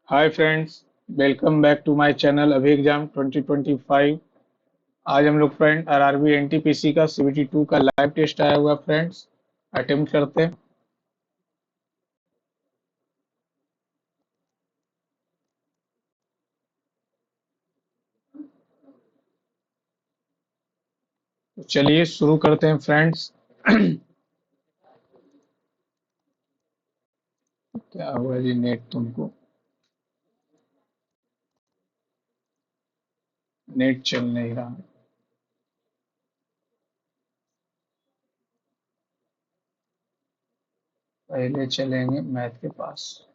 Hi friends, welcome back to my channel अभी exam 2025। आज हम लोग फ्रेंड आरआरबी एनटीपीसी का सीबीटी 2 का लाइव टेस्ट आया हुआ फ्रेंड्स, अटेम्प्ट करते हैं। तो चलिए शुरू करते हैं फ्रेंड्स। क्या हुआ जी, नेट तुमको नेट चल नहीं रहा। पहले चलेंगे मैथ के पास।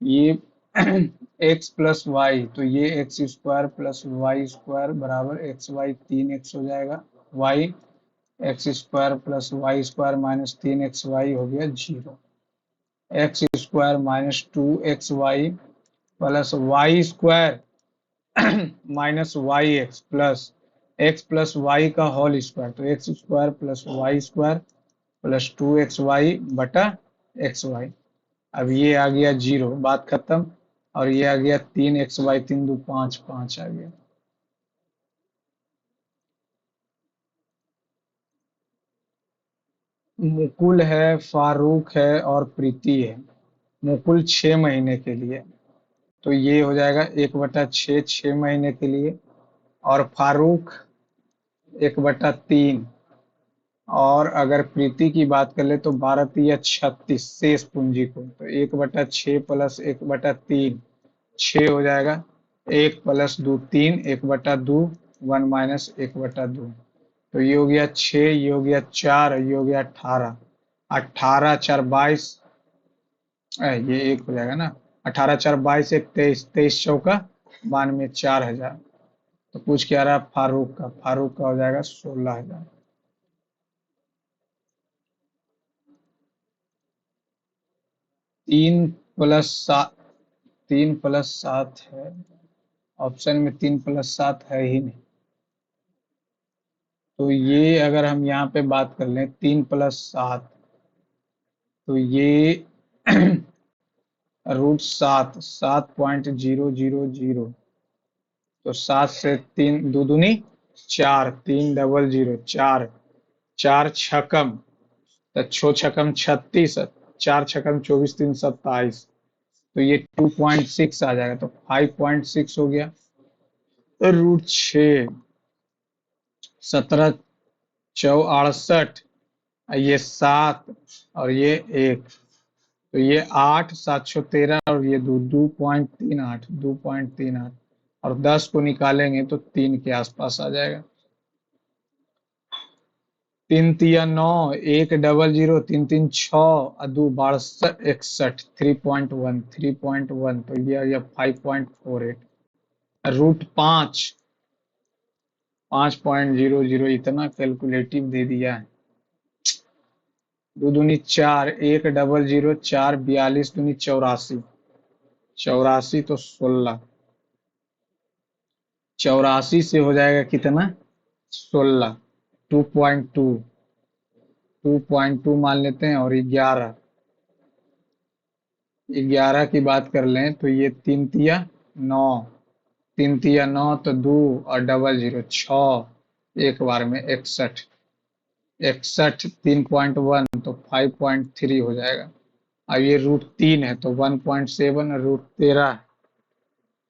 ये एक्स प्लस वाई, तो ये x square plus y square बराबर एक्स वाई 3x हो जाएगा। Y x square plus y square minus 3xy हो गया 0। X square minus 2xy plus y square minus y x plus y का whole square, तो x square plus y square plus 2xy बटा x Y. अब ये आ गया 0, बात खत्म। और ये आ गया 3xy, 3 दो 5, 5 आ गया। मुकुल है, फारूक है और प्रीति है। मुकुल 6 महीने के लिए, तो ये हो जाएगा 1/6, 6 महीने के लिए। और फारूक 1/3। और अगर प्रीति की बात कर ले तो 12×36 शेष पूंजी को, तो 1/6 प्लस 1/3 6 हो जाएगा। 1+2 3, 1/2 1 माइनस 1/2। तो ये हो गया 6, ये हो गया 4, ये हो गया 18। 18 4 22, ये 1 हो जाएगा ना। 18 4 22, 1 23, 23 चौका 92, 4,000। तो पूछ क्या रहा फारूक का, फारूक का हो जाएगा 16,000। 3+7, 3+7 है ऑप्शन में, 3+7 है ही नहीं। तो ये अगर हम यहाँ पे बात कर लें 3+7, तो ये √7, 7.000। तो 7 से 3 दो दूनी 4, 300, 4, 4 छकम, तो छो छकम 36, 4 छकम 24, 3 27। तो ये 2.6 आ जाएगा, तो 5.6 हो गया। √6, 17×4 = 68, ये 7 और ये 1, तो ये 8, 713 और ये 2.38, 2.38। और 10 को निकालेंगे तो 3 के आसपास आ जाएगा। 3×3 = 9, 100, 3×3 = 6 और 2 12 61, 3.1, 3.1। तो ये आ गया 5.48। √5, 5.00। इतना कैलकुलेटिव दे दिया है। दो दूनी 4, 100, 4 42 दूनी 84, 84 तो 16। 84 से हो जाएगा कितना, 16। 2.2, 2.2 मान लेते हैं। और 11, 11 की बात कर लें तो ये 3×3 = 9, 3×3 = 9 तो 2 और 00 6, एक बार में 61, 61 3.1 तो 5.3 हो जाएगा। अब ये √3 है तो 1.7, √13,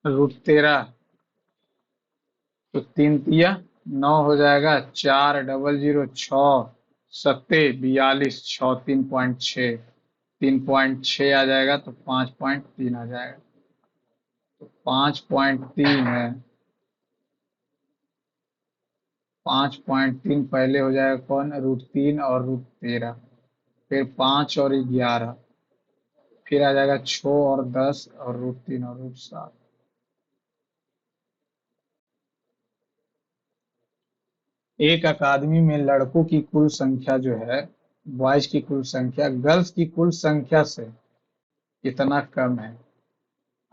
√13 तो 3×3 = 9 हो जाएगा। 400 6 सत्ते 42, 6 3.6, 3.6 आ जाएगा तो 5.3 आ जाएगा। तो 5.3 है, 5.3 पहले हो जाएगा कौन, √3 और √13, फिर 5 और 11, फिर आ जाएगा 6 और 10 और √3 और √7। एक अकादमी में लड़कों की कुल संख्या जो है, बॉयज की कुल संख्या गर्ल्स की कुल संख्या से कितना कम है।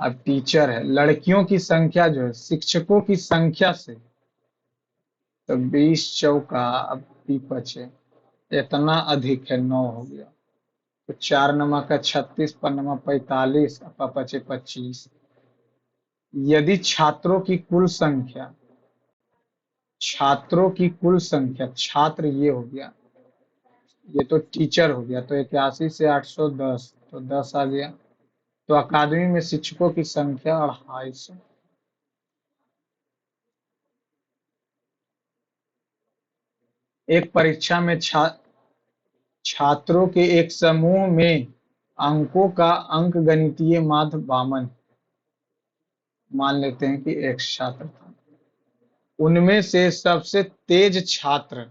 अब टीचर है, लड़कियों की संख्या जो है शिक्षकों की संख्या से, तो 20 चौका अब भी बचे, इतना अधिक है, 9 हो गया। तो 4 × 36, 5 × 45, 25। यदि छात्रों की कुल संख्या, छात्र ये हो गया, ये तो टीचर हो गया, तो 81 से 810, तो 10 आ गया। तो अकादमी में शिक्षकों की संख्या 250। एक परीक्षा में छात्रों के एक समूह में अंकों का अंकगणितीय माध्य 52। मान लेते हैं कि एक छात्र था, उनमें से सबसे तेज छात्र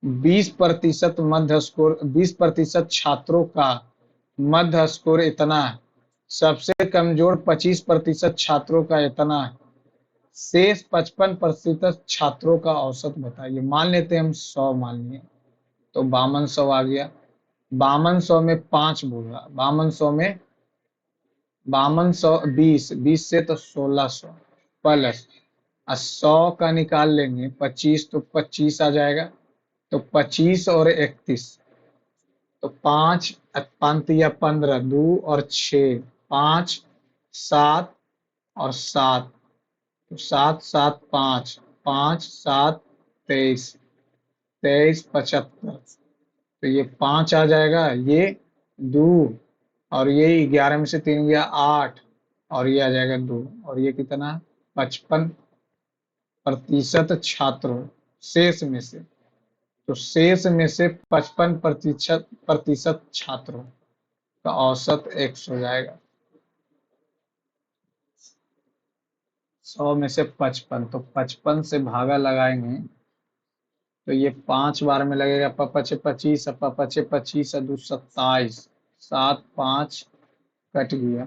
20% मध्य स्कोर, 20% छात्रों का मध्य स्कोर इतना है, सबसे कमजोर 25% छात्रों का इतना है, शेष 55% छात्रों का औसत बताइए। मान लेते हैं हम 100 मान लिए, तो 5200 आ गया। 5200 में 5 बोला, 5200 20 से तो 1600 प्लस 100 का निकाल लेंगे 25, तो 25 आ जाएगा। तो 25 और 31, तो 5 5 या 15, 2 और 6, 5 7 और 7, तो 7 7 5, 5 7 23, 23 75, तो ये 5 आ जाएगा, ये 2, और ये 11 में से 3 गया 8, और ये आ जाएगा 2, और ये कितना 55% छात्रों शेष में से, तो शेष में से 55% छात्रों का औसत 100 हो जाएगा। 100 में से 55, तो 55 से भागा लगाएंगे, तो ये 5 बार में लगेगा, पचे 25, पचे 25 और 2 27, 7 5 कट गया,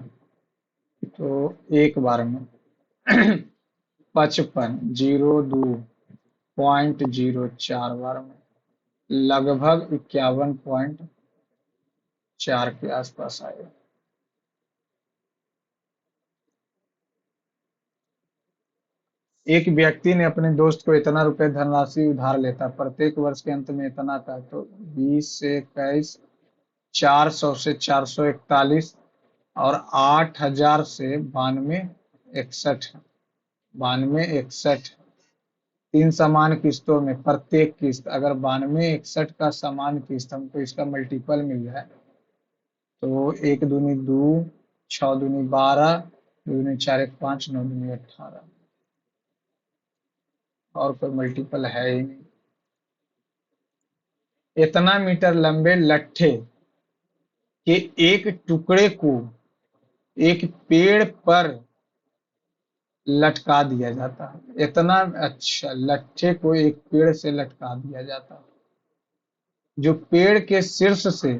तो एक बार में 55 02.04 बार में, लगभग 51.4 के आसपास आएगा। एक व्यक्ति ने अपने दोस्त को इतना रुपए धनराशि उधार लेता, प्रत्येक वर्ष के अंत में इतना था, तो 20 से 21, 400 से 441, और 8000 से 9261, 9261, 3 समान किस्तों में, प्रत्येक किस्त अगर 9261 का समान किस्त हमको इसका मल्टीपल मिल जाए, तो 1 दूनी 2, 6 दूनी 12, 2 दूनी 4, 1 5, 9 दूनी 18, और कोई मल्टीपल है ही नहीं। इतना मीटर लंबे लट्ठे के एक टुकड़े को एक पेड़ पर लटका दिया जाता है। इतना, अच्छा, लट्ठे को एक पेड़ से लटका दिया जाता है जो पेड़ के शीर्ष से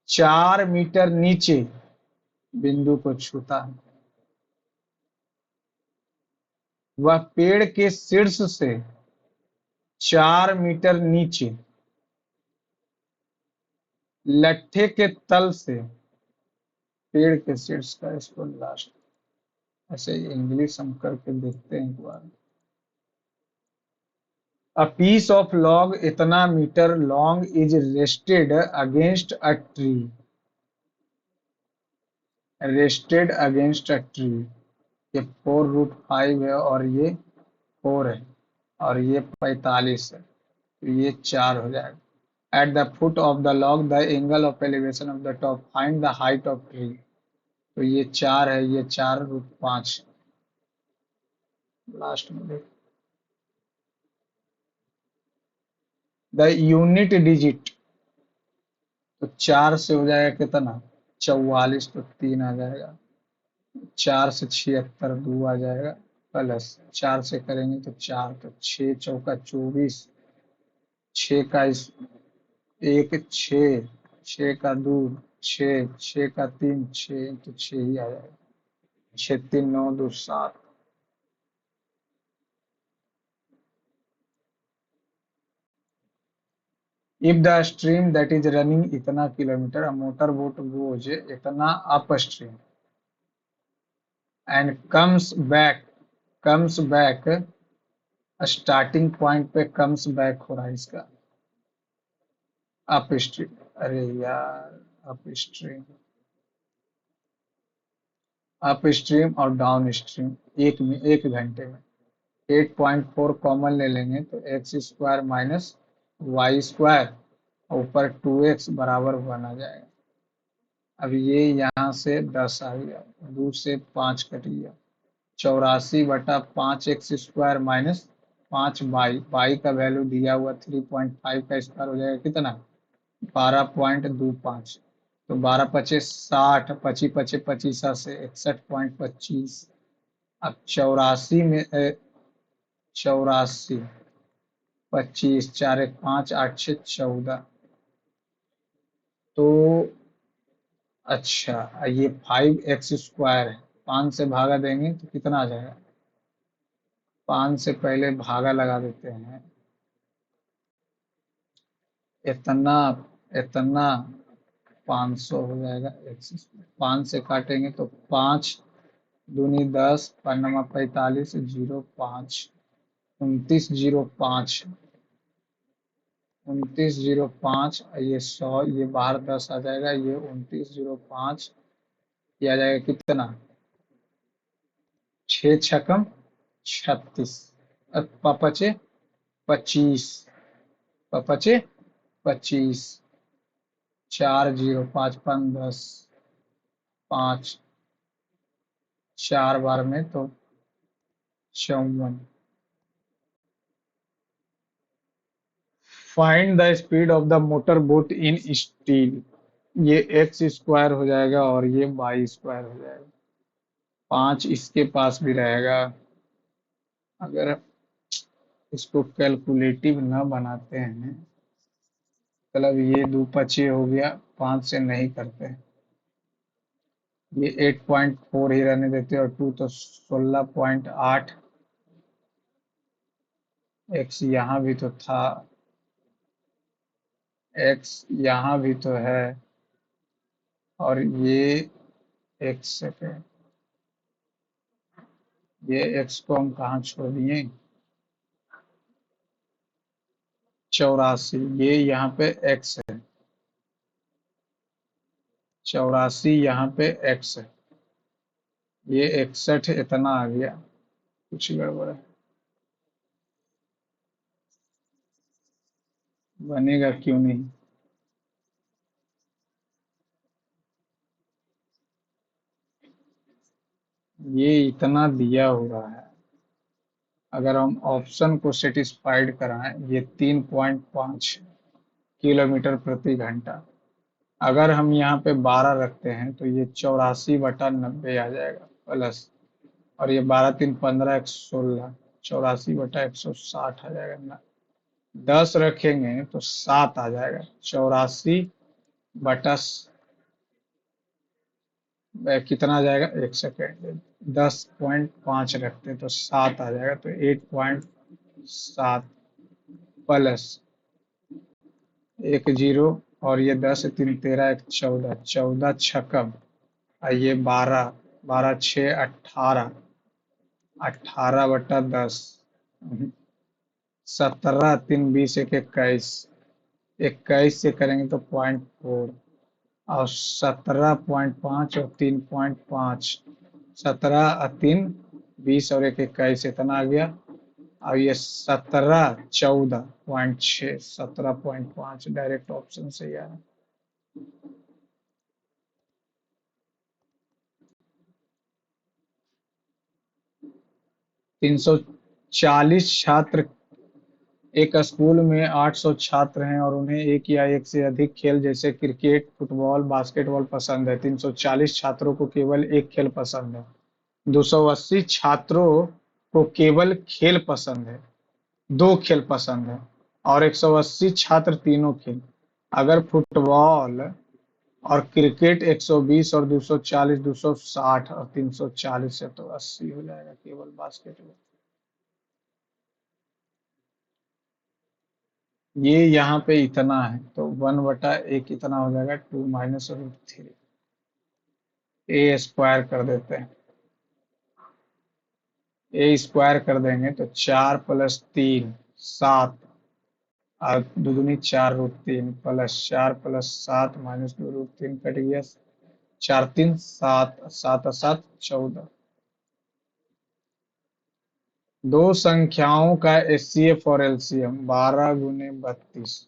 4 मीटर नीचे बिंदु को छूता है। वह पेड़ के शीर्ष से 4 मीटर नीचे लट्ठे के तल से, पेड़ के शीर्ष का, इसको लास्ट, ऐसे इंग्लिश हम करके देखते हैं एक बार। A piece of log इतना metre long is rested against a tree, rested against a tree। ये 4√5 है, और ये 4 है, और ये 45 है, तो ये 4 हो जाएगा। At the foot of the log, the angle of elevation of the top, find the height of tree। तो ये 4 है, ये 4√5, लास्ट में देख। द यूनिट डिजिट, तो 4 से हो जाएगा कितना 44, तो 3 आ जाएगा। 4 से 76, 2 आ जाएगा, प्लस 4 से करेंगे तो 4, तो 6 चौका 24, 6 का 1 6, 6 का 2 6, 6 का 3 6, तो 6 ही आ जाएगा। 6 3 9 2 7। If the stream that is running इतना kilometre, a motor boat goes इतना upstream and comes back starting point पे comes back हो रहा है इसका अपस्ट्रीम, अरे यार, अप स्ट्रीम और डाउन स्ट्रीम एक घंटे में 8.4 कॉमन ले लेंगे तो x square minus y square, ऊपर 2x बराबर 1 आ जाएगा। अब ये यहाँ से 10 आ गया, 2 से 5 कट गया, 84/5 x स्क्वायर माइनस 5 y का वैल्यू दिया हुआ 3.5 का स्क्वायर हो जाएगा कितना, 12.25। तो 12×5 = 60, 25 से 61.25। अब 84 25, 4 1 5 8 6 14। तो अच्छा, ये 5x स्क्वायर है, 5 से भागा देंगे तो कितना आ जाएगा, 5 से पहले भागा लगा देते हैं। इतना इतना 500 हो जाएगा एक्स, 5 से काटेंगे तो 5 दूनी 10, 5×9 = 45, 0.5, 2905, 2905। ये 100, ये बाहर 10 आ जाएगा, ये 2905 किया जाएगा कितना, 6 छकम 36, पचे 25, पचे 25, 4 0 5 5 10, 5 4 बार में तो 54। Find the speed of the motor boat in steel. ये एक्स स्क्वायर हो जाएगा और ये वाई स्क्वायर हो जाएगा, 5 इसके पास भी रहेगा। अगर इसको कैलकुलेटिव न बनाते हैं, मतलब ये 2 पचे हो गया, 5 से नहीं करते हैं, ये 8.4 ही रहने देते और 2 तो 16.8, एक्स यहाँ भी तो था, एक्स यहाँ भी तो है, और ये एक्स सेकेंड, ये एक्स को हम कहाँ छोड़ दिए, 84, ये यहाँ पे एक्स है, 84 यहाँ पे एक्स है, ये 61 इतना आ गया, कुछ गड़बड़ है, बनेगा क्यों नहीं। ये इतना दिया हुआ है, अगर हम ऑप्शन को सेटिस्फाइड कराएं, ये 3.5 किलोमीटर प्रति घंटा, अगर हम यहाँ पे 12 रखते हैं तो ये 84/90 आ जाएगा प्लस, और ये 12 3 15 116, 84/160 आ जाएगा ना, 10 रखेंगे तो 7 आ जाएगा, 84 कितना आ जाएगा, एक सेकेंड, 10.5 रखते तो 7 आ जाएगा, तो 8.7 प्लस एक जीरो, और ये 10 3 13 1 14, 14 छक्कम, और ये 12, 12 6 18, 18/10, 17 3 20 1 21, 21 से करेंगे तो 0.4, और 17.5 और 3.5, 17 और 3 20 और 1 21, इतना आ गया। और ये 17 14.6, 17.5 डायरेक्ट ऑप्शन से यार। 340 छात्र, एक स्कूल में 800 छात्र हैं और उन्हें एक या एक से अधिक खेल जैसे क्रिकेट, फुटबॉल, बास्केटबॉल पसंद है। 340 छात्रों को केवल एक खेल पसंद है। 280 छात्रों को केवल खेल पसंद है, दो खेल पसंद है, और 180 छात्र तीनों खेल। अगर फुटबॉल और क्रिकेट 120 और 240, 260 और 340 है तो 80 हो जाएगा केवल बास्केटबॉल। ये यहाँ पे इतना है तो 1/1 इतना हो जाएगा, 2 माइनस √3, ए स्क्वायर कर देते हैं, ए स्क्वायर कर देंगे तो 4 + 3 7, और दो दूनी 4√3 प्लस 4 + 7 -2√3 कट गया। 4×3 = 7, 7 × 7 = 14। दो संख्याओं का एचसीएफ और एलसीएम 12 × 32,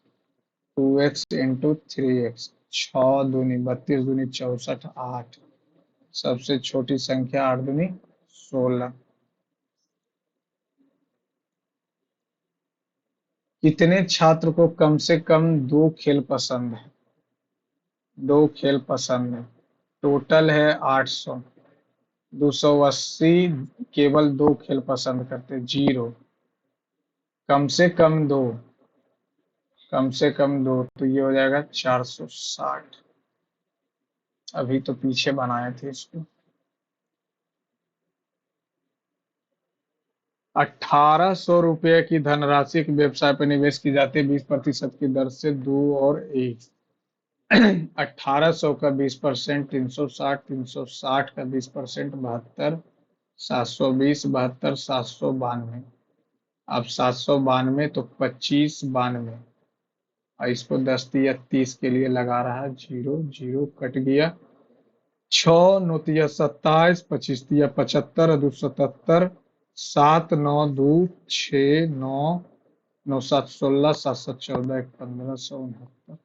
2x × 3x, 6 दूनी 32 दूनी 64, 8। सबसे छोटी संख्या 8 दूनी 16। कितने छात्र को कम से कम 2 खेल पसंद है? 2 खेल पसंद है। टोटल है 800। 280 केवल 2 खेल पसंद करते, 0। कम से कम 2, कम से कम 2, तो ये हो जाएगा 460। अभी तो पीछे बनाए थे इसको। 1800 रुपये की धनराशि एक व्यवसाय पर निवेश की जाती है 20% की दर से 2 और 1। 1800 का 20%, 360, 360 का 20%, 72, 720, 72, 792। अब 792 तो 25, 92, और इसको 10 या 30 के लिए लगा रहा, 0, 0 कट गया। 6 9 × 27, 25 × 75, 2 77, 7 9 2 6 9, 9 7 16, 7 7 14, 1 1569।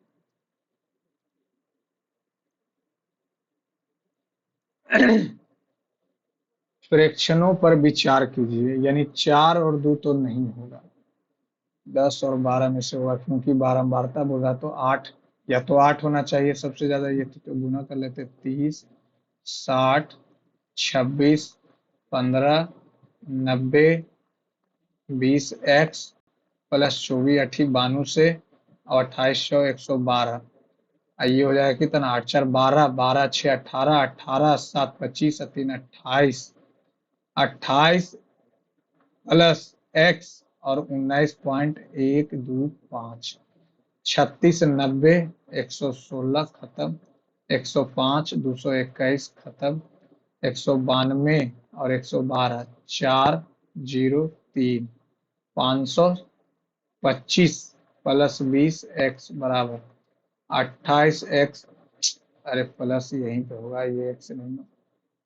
प्रेक्षणों पर विचार कीजिए, यानी 4 और 2 तो नहीं होगा, 10 और 12 में से होगा, क्योंकि बारंबारता बोला तो 8, या तो 8 होना चाहिए सबसे ज्यादा, ये तो गुना कर लेते, 30, 60, 26, 15, 90, 20x + 24, 8 92 से, और 2800, 112। ये हो जाएगा कितना, 8 4 12, 12 6 18, 18 7 25, 3 28, 28 प्लस x और 19.125, 36 90, 116 खत्म, 105, 221 खत्म, 192 और 112, 4 0 3, 525 प्लस 20x बराबर 28x। अरे प्लस यहीं पे होगा, ये x नहीं,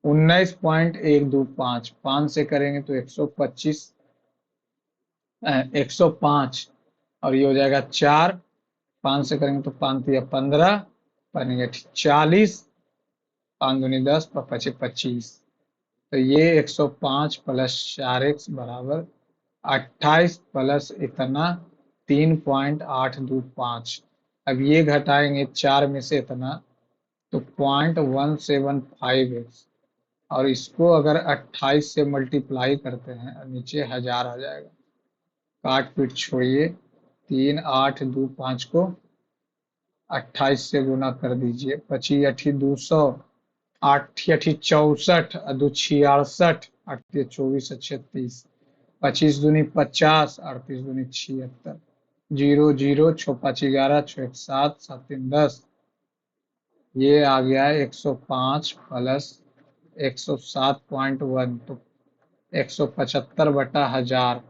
19.125, 5 से करेंगे तो 125, 105, और ये हो जाएगा 4, 5 से करेंगे तो 5 या 15, 40, 5 दूनी 10, 5 25, तो ये 105 + 4x बराबर 28 प्लस इतना 3.825। अब ये घटाएंगे 4 में से इतना, तो 0.175x, और इसको अगर 28 से मल्टीप्लाई करते हैं, नीचे 1000 आ जाएगा। काट पीट छोड़िए, 3 8 2 5 को 28 से गुना कर दीजिए, 25 8 200, 8 8 64, 2 66, 8 24 36, 25 दूनी 50, 38 दूनी 76, 0 0 6 5 11, 6 1 7, 7 3 10। ये आ गया 105 प्लस 107.1, तो 175/1000,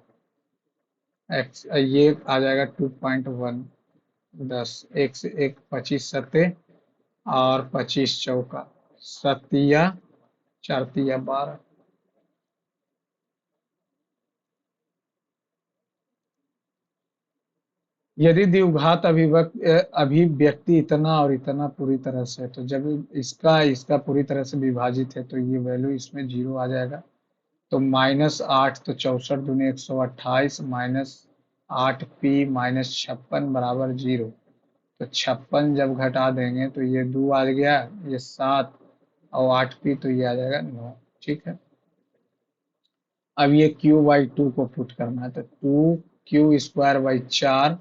ये आ जाएगा 2.1। 10 1 से 1 25 सत्ते, और 25 चौका, 7 4 12। यदि द्विघात अभिव्यक्ति इतना और इतना पूरी तरह से है, तो जब इसका इसका पूरी तरह से विभाजित है, तो ये वैल्यू इसमें 0 आ जाएगा। तो -8, तो 64 दूनी 128, -8p -56 बराबर 0। तो 56 जब घटा देंगे तो ये 2 आ गया, ये 7, और 8p तो ये आ जाएगा 9। ठीक है। अब ये q/2 को पुट करना है, तो 2q² 4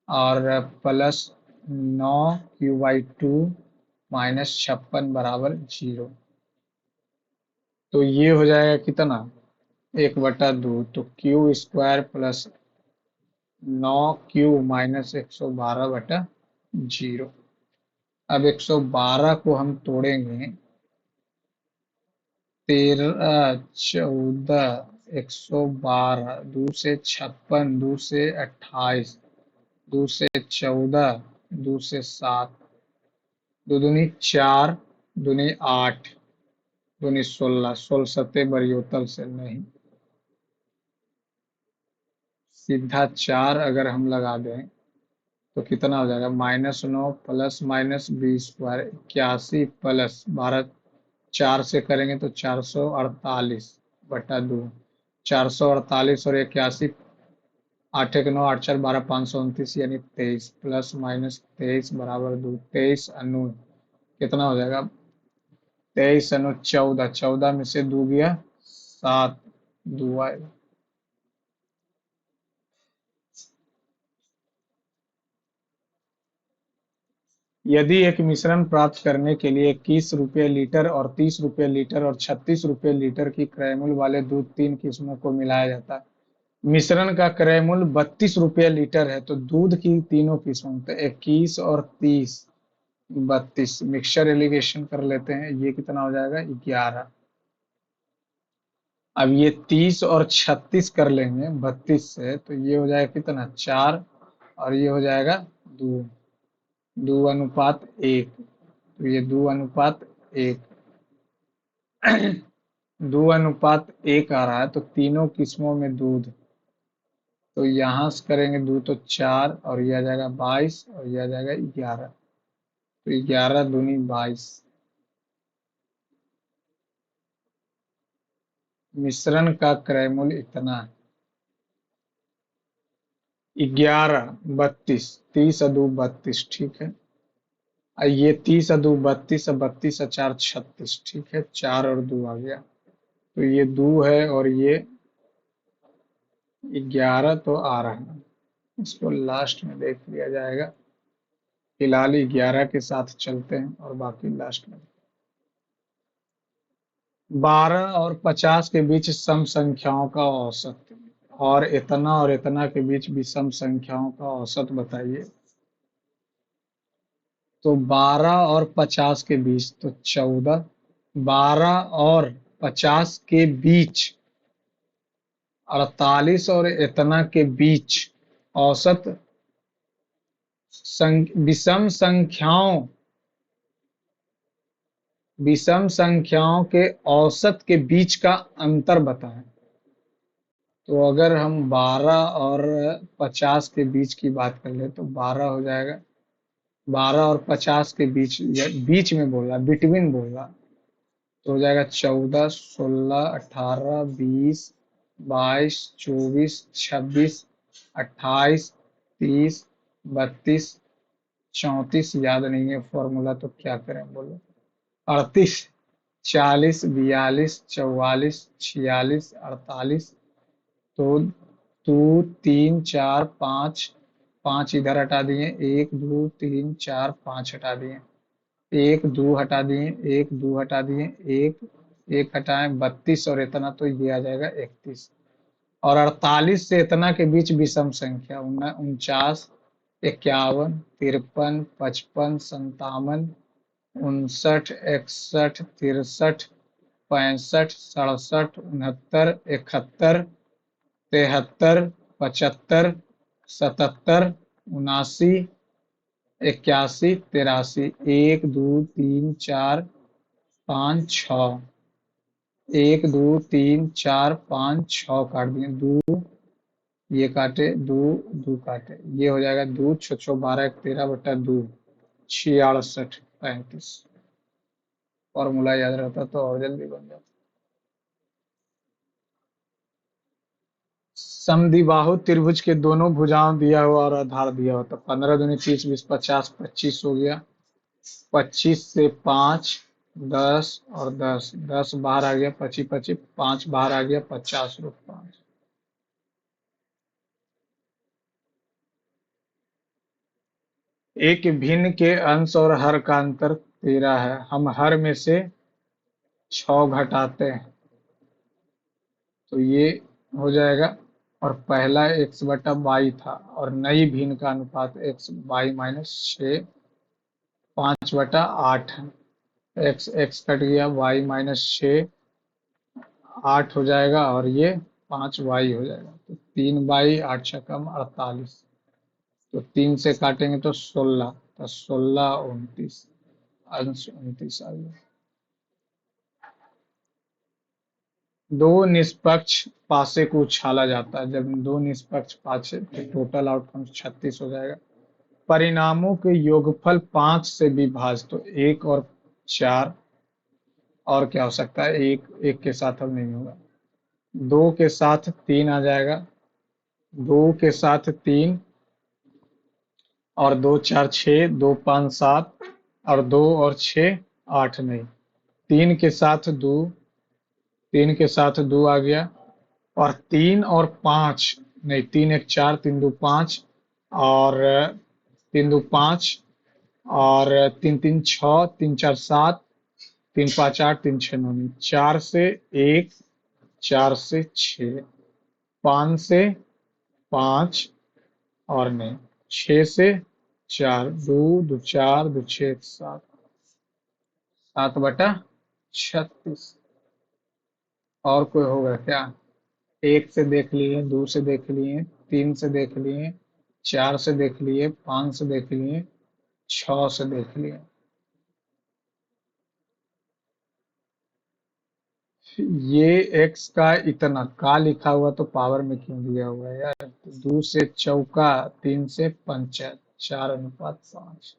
और प्लस 9q/2 -56 बराबर 0। तो ये हो जाएगा कितना, 1/2, तो q² प्लस 9q -112/0। अब 112 को हम तोड़ेंगे, 13 14, 112, 2 से 56, 2 से 28, दो से 14, दो से 7, दो दूनी 4, दूनी 8, दूनी 16, 16 सत्ते बरियोतल से नहीं, सीधा 4 अगर हम लगा दें तो कितना हो जाएगा, -9 प्लस -20 स्क्वायर 81 प्लस 12, 4 से करेंगे तो 448/2, 448 और 81, 8 1 9, 8 4 12, 529 यानी 23 प्लस माइनस 23 बराबर 2, 23 अनु कितना हो जाएगा, 23 अनु 14, 14 में से 2 गया 7, 2 आएगा। यदि एक मिश्रण प्राप्त करने के लिए 21 रुपये लीटर और 30 रुपये लीटर और 36 रुपये लीटर की क्रय मूल्य वाले दूध तीन किस्मों को मिलाया जाता है, मिश्रण का क्रय मूल्य 32 रुपये लीटर है, तो दूध की तीनों किस्मों तो 21 और 30, 32 मिक्सचर एलिगेशन कर लेते हैं, ये कितना हो जाएगा 11। अब ये 30 और 36 कर लेंगे 32 से, तो ये हो जाएगा कितना 4, और ये हो जाएगा 2, 2:1, तो ये 2:1, 2:1 आ रहा है, तो तीनों किस्मों में दूध, तो यहाँ से करेंगे 2 तो 4, और ये आ जाएगा 22, और ये आ जाएगा 11, तो 11 दूनी 22। मिश्रण का क्रय मूल्य इतना है 11, 32, 30 × 2 = 32, ठीक है। ये 30 × 2 = 32, 32 × 4 = 36, ठीक है, 4 और 2 आ गया, तो ये 2 है और ये 11 तो आ रहा है, इसको लास्ट में देख लिया जाएगा, फिलहाल 11 के साथ चलते हैं और बाकी लास्ट में। 12 और 50 के बीच सम संख्याओं का औसत, और इतना के बीच विषम संख्याओं का औसत बताइए। तो 12 और 50 के बीच तो 14, 12 और 50 के बीच 48, और इतना के बीच औसत विषम संख्याओं के औसत के बीच का अंतर बताएं। तो अगर हम 12 और 50 के बीच की बात कर ले तो 12 हो जाएगा, 12 और 50 के बीच, बीच में बोल रहा, बिटवीन बोल रहा, तो हो जाएगा 14, 16, 18, 20, 22, 24, 26, 28, 30, 32, 34, याद नहीं है फॉर्मूला, तो क्या करें बोलो, 38, 40, 42, 44, 46, 48, तो 2, 3, 4, 5, 5 इधर हटा दिए, 1, 2, 3, 4, 5 हटा दिए, 1, 2 हटा दिए, 1, 2 हटा दिए, 1, 1 हटाएं, 32, और इतना तो ये आ जाएगा 31, और 48 से इतना के बीच विषम संख्या 49, 51, 53, 55, 57, 59, 61, 63, 65, 67, 69, 71, 73, 75, 77, 79, 81, 83, 1, 2, 3, 4, 5, 6, 1, 2, 3, 4, 5, 6 काट दिए, 2, ये काटे, 2, 2 काटे, ये हो जाएगा 2, 6, 6, 12, 13/2, 66, 35। फॉर्मूला याद रहता तो और जल्दी बन जाता। समद्विबाहु त्रिभुज के दोनों भुजाओं दिया हुआ और आधार दिया हुआ, तो 15 दूनी 30, 20, 50, 25 हो गया, 25 से 5, 10 और 10, 10 बाहर आ गया, 25, 25, 5 बाहर आ गया, 50/5। एक भिन्न के अंश और हर का अंतर 13 है, हम हर में से 6 घटाते हैं, तो ये हो जाएगा, और पहला x/y था, और नई भिन्न का अनुपात x/y-6 5/8 है, x x कट गया, y-6 8 हो जाएगा, और ये 5y हो जाएगा, तो 3y 8 × 48, तो 3 से काटेंगे तो 16, तो 16 29, अंश 29 आ गया। दो निष्पक्ष पासे को उछाला जाता है, जब दो निष्पक्ष पासे तो टोटल आउटकम 36 हो जाएगा। परिणामों के योगफल 5 से विभाज्य, तो 1 और 4, और क्या हो सकता है, एक एक के साथ अब नहीं होगा, 2 के साथ 3 आ जाएगा, 2 के साथ 3, और 2 4 6, 2 5 7, और 2 और 6 8, नहीं, 3 के साथ 2, 3 के साथ 2 आ गया, और 3 और 5, नहीं, 3 1 4, 3 2 5, और 3 2 5, और 3 3 6, 3 4 7, 3 5 8, 3 6 9, नहीं, 4 से 1, 4 से 6, 5 से 5, और नहीं, 6 से 4, 2 2 4, 2 6 7, 7/36। और कोई होगा क्या? 1 से देख लिए, 2 से देख लिए, 3 से देख लिए, 4 से देख लिए, 5 से देख लिए, 6 से देख लिए। ये x का इतना का लिखा हुआ तो पावर में क्यों दिया हुआ है यार? 2 से चौका, 3 से पंचा, 4:5।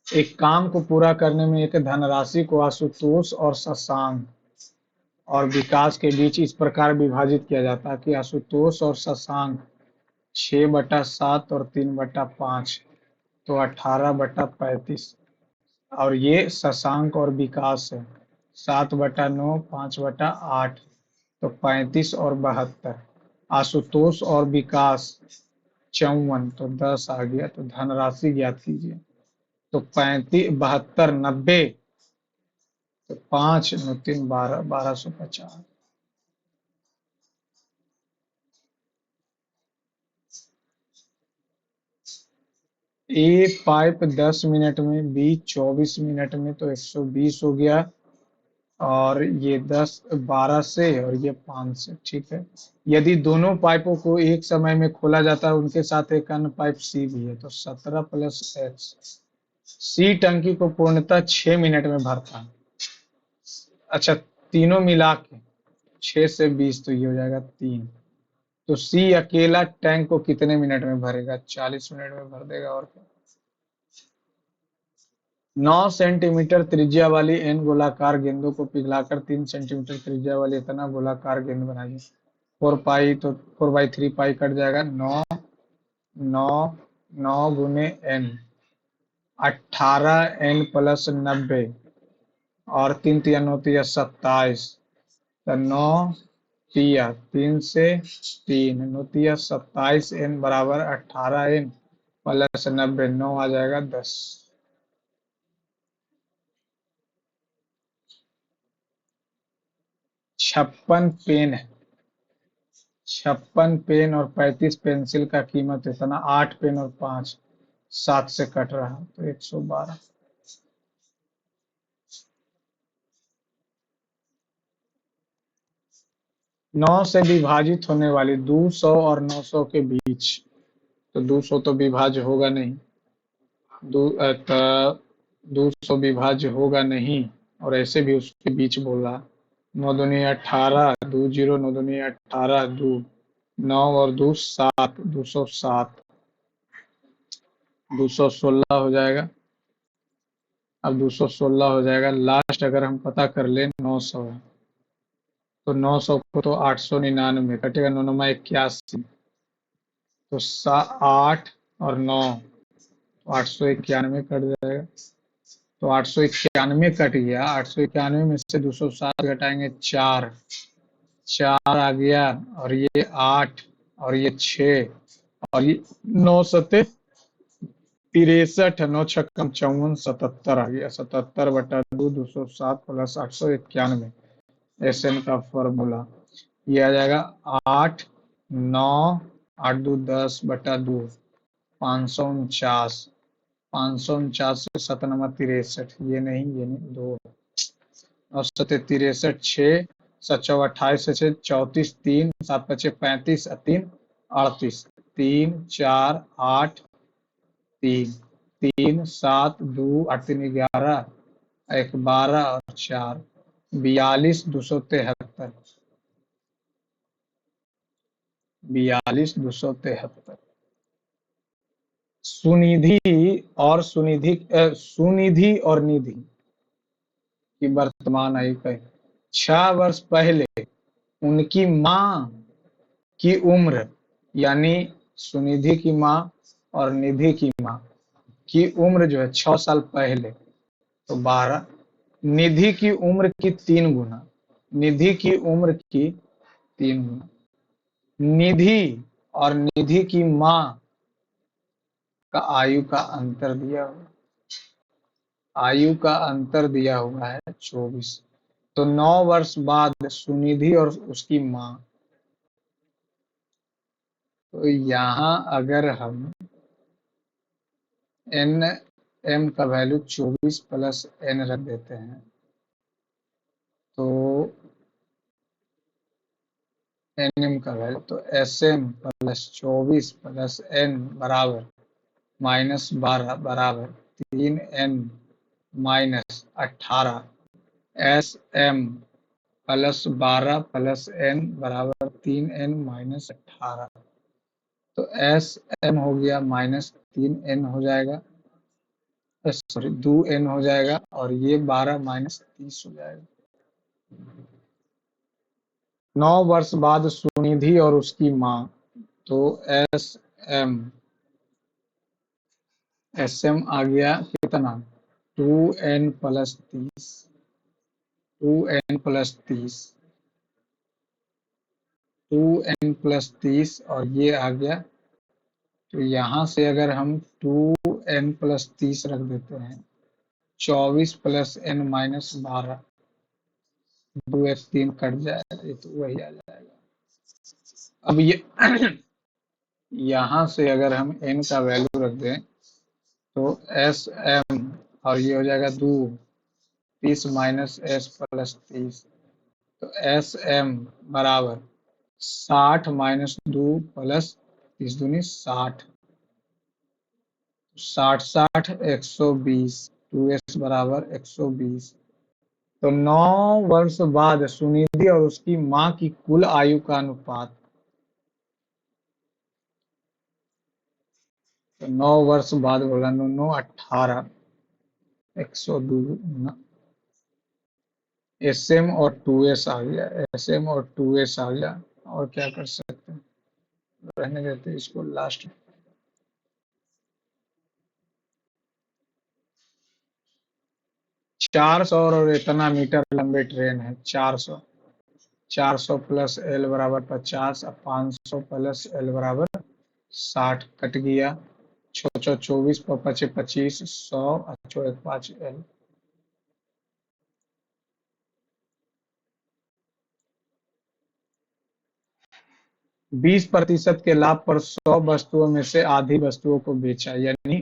एक काम को पूरा करने में एक धनराशि को आशुतोष और शशांक और विकास के बीच इस प्रकार विभाजित किया जाता है कि आशुतोष और शशांक 6/7 और 3/5, तो 18/35, और ये शशांक और विकास है 7/9, 5/8, तो 35 और 72। आशुतोष और विकास 54, तो 10 आ गया, तो धनराशि ज्ञात कीजिए। तो 35 72 90, तो 5 9 3 12, 1250। ए पाइप 10 मिनट में, बी 24 मिनट में, तो 120 हो गया, और ये 12 से, और ये 5 से, ठीक है। यदि दोनों पाइपों को एक समय में खोला जाता है, उनके साथ एक अन्य पाइप सी भी है, तो 17 + x। सी टंकी को पूर्णतः 6 मिनट में भरता है। अच्छा, तीनों मिला के 6 से 20, तो ये हो जाएगा 3। तो सी अकेला टैंक को कितने मिनट में भरेगा? 40 मिनट में भर देगा, और क्या। 9 सेंटीमीटर त्रिज्या वाली एन गोलाकार गेंदों को पिघलाकर 3 सेंटीमीटर त्रिज्या वाली इतना गोलाकार गेंद बनाइए। 4 पाई, तो 4/3 पाई कट जाएगा, 9 9 9 गुने एन, 18n + 90, और 3 तिया 9 तिया 27, तो 9 तिया 3 से 3, 9 तिया 27n बराबर 18n + 90, 9 आ जाएगा 10। 56 पेन है, 56 पेन और 35 पेंसिल का कीमत इतना, 8 पेन और 5 7 से कट रहा, तो 112। 9 से विभाजित होने वाली 200 और 900 के बीच, तो 200 तो विभाज्य होगा नहीं, 200 विभाज्य होगा नहीं, और ऐसे भी उसके बीच बोल रहा। 9 दूनी 18, 2 0, 9 दूनी 18, 2 9, और 2 7, 207, 216 हो जाएगा। अब 216 हो जाएगा, लास्ट अगर हम पता कर ले 900 है, तो 900 को तो 899 कटेगा, 9 9 81, तो 8 और 9, तो 891 कट जाएगा। तो 891 कट गया, 891 में से 207 घटाएंगे 4, 4 आ गया, और ये 8, और ये 6, और ये 9 सते 63, 9 छक्कम 54, 77 आ गया, 77/2, 207 + 891, SN का फॉर्मूला। ये आ जाएगा 8 9 8 2 10/2, 549, 549 से 7 9 63, ये नहीं 2, और 7 63 6 7 चौ 28 से 34, 3 7 पचे 35 और 3 38, 3 4 8 3 3 7 2 8 3 11 एक 12 और 4 42 273, 42 273। सुनिधि सुनिधि और निधि की वर्तमान आयु है 6 वर्ष पहले उनकी मां की उम्र, यानी सुनिधि की मां और निधि की मां की उम्र जो है 6 साल पहले, तो 12, निधि की उम्र की 3 गुना, निधि की उम्र की 3 गुना, निधि और निधि की मां का आयु का अंतर दिया हुआ, आयु का अंतर दिया हुआ है 24। तो 9 वर्ष बाद सुनिधि और उसकी मां, तो यहाँ अगर हम एन एम का वैल्यू 24 प्लस एन रख देते हैं, तो एन एम का वैल्यू, तो S M plus 24 plus N बराबर -12 बराबर 3n minus 18, S M plus 12 plus N बराबर 3n माइनस 18, तो एस एम हो गया -3n हो जाएगा, सॉरी 2n हो जाएगा, और ये 12 माइनस 30 हो जाएगा। 9 वर्ष बाद सुनिधि और उसकी मां, तो एस एम आ गया कितना 2n plus 30, 2n plus 30, 2n plus 30, और ये आ गया, तो यहाँ से अगर हम 2n प्लस 30 रख देते हैं, 24 प्लस n माइनस 12, 2 एक 3 कट जाएगा, ये तो वही आ जाएगा। अब ये यहाँ से अगर हम n का वैल्यू रख दें, तो एस एम, और ये हो जाएगा 2 30 माइनस एस प्लस 30, तो एस एम बराबर 60 माइनस 2 प्लस 30 दूनी 60, 60 60 120, 2s बराबर 120। तो 9 वर्ष बाद सुनिधि और उसकी मां की कुल आयु का अनुपात, तो 9 वर्ष बाद बोला 9 9 18, 102, एस एम और 2s आ गया, एस एम और 2s आ गया, और क्या कर सकते हैं, रहने देते हैं इसको लास्ट में। 400 और इतना मीटर लंबे ट्रेन है, 400, 400 प्लस एल बराबर 50, और 500 प्लस एल बराबर 60, कट गया, 6 24 पचे 25, 100 और 1 5 एल। बीस प्रतिशत के लाभ पर 100 वस्तुओं में से आधी वस्तुओं को बेचा, यानी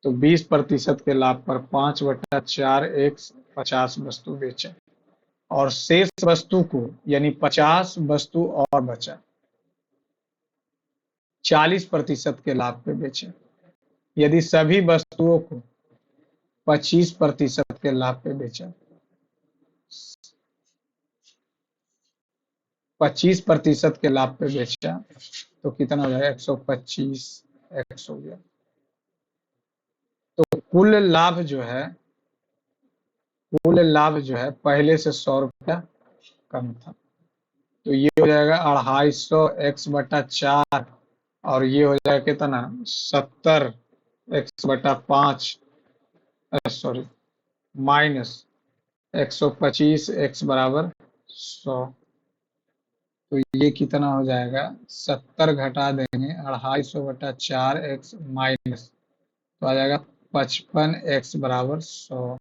तो 20% के लाभ पर 5/4 एक 50 वस्तु बेचा, और शेष वस्तु को, यानी 50 वस्तु और बचा, 40% के लाभ पे बेचे। यदि सभी वस्तुओं को 25% के लाभ पे बेचा, 25% के लाभ पे बेचा, तो कितना हो जाएगा 125 एक्स हो गया। तो कुल लाभ जो है पहले से 100 रुपया कम था, तो ये हो जाएगा 250 x/4, और ये हो जाएगा कितना 70 x/5, सॉरी माइनस 125 x बराबर 100, तो ये कितना हो जाएगा 70 घटा देंगे 250/4 x माइनस, तो आ जाएगा 55 x बराबर 100,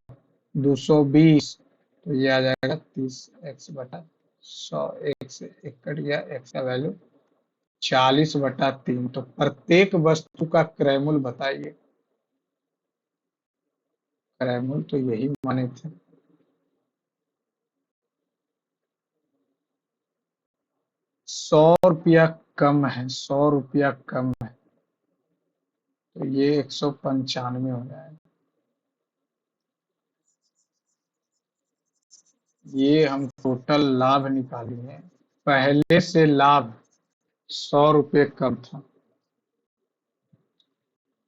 220, तो ये आ जाएगा 30 x/100, एक से एक कट गया, x का वैल्यू 40/3। तो प्रत्येक वस्तु का क्रय मूल्य बताइए, क्रय मूल्य तो यही माने थे। 100 रुपया कम है, 100 रुपया कम है, तो ये 195 हो जाएगा। ये हम टोटल लाभ निकालेंगे। पहले से लाभ 100 रुपये कम था,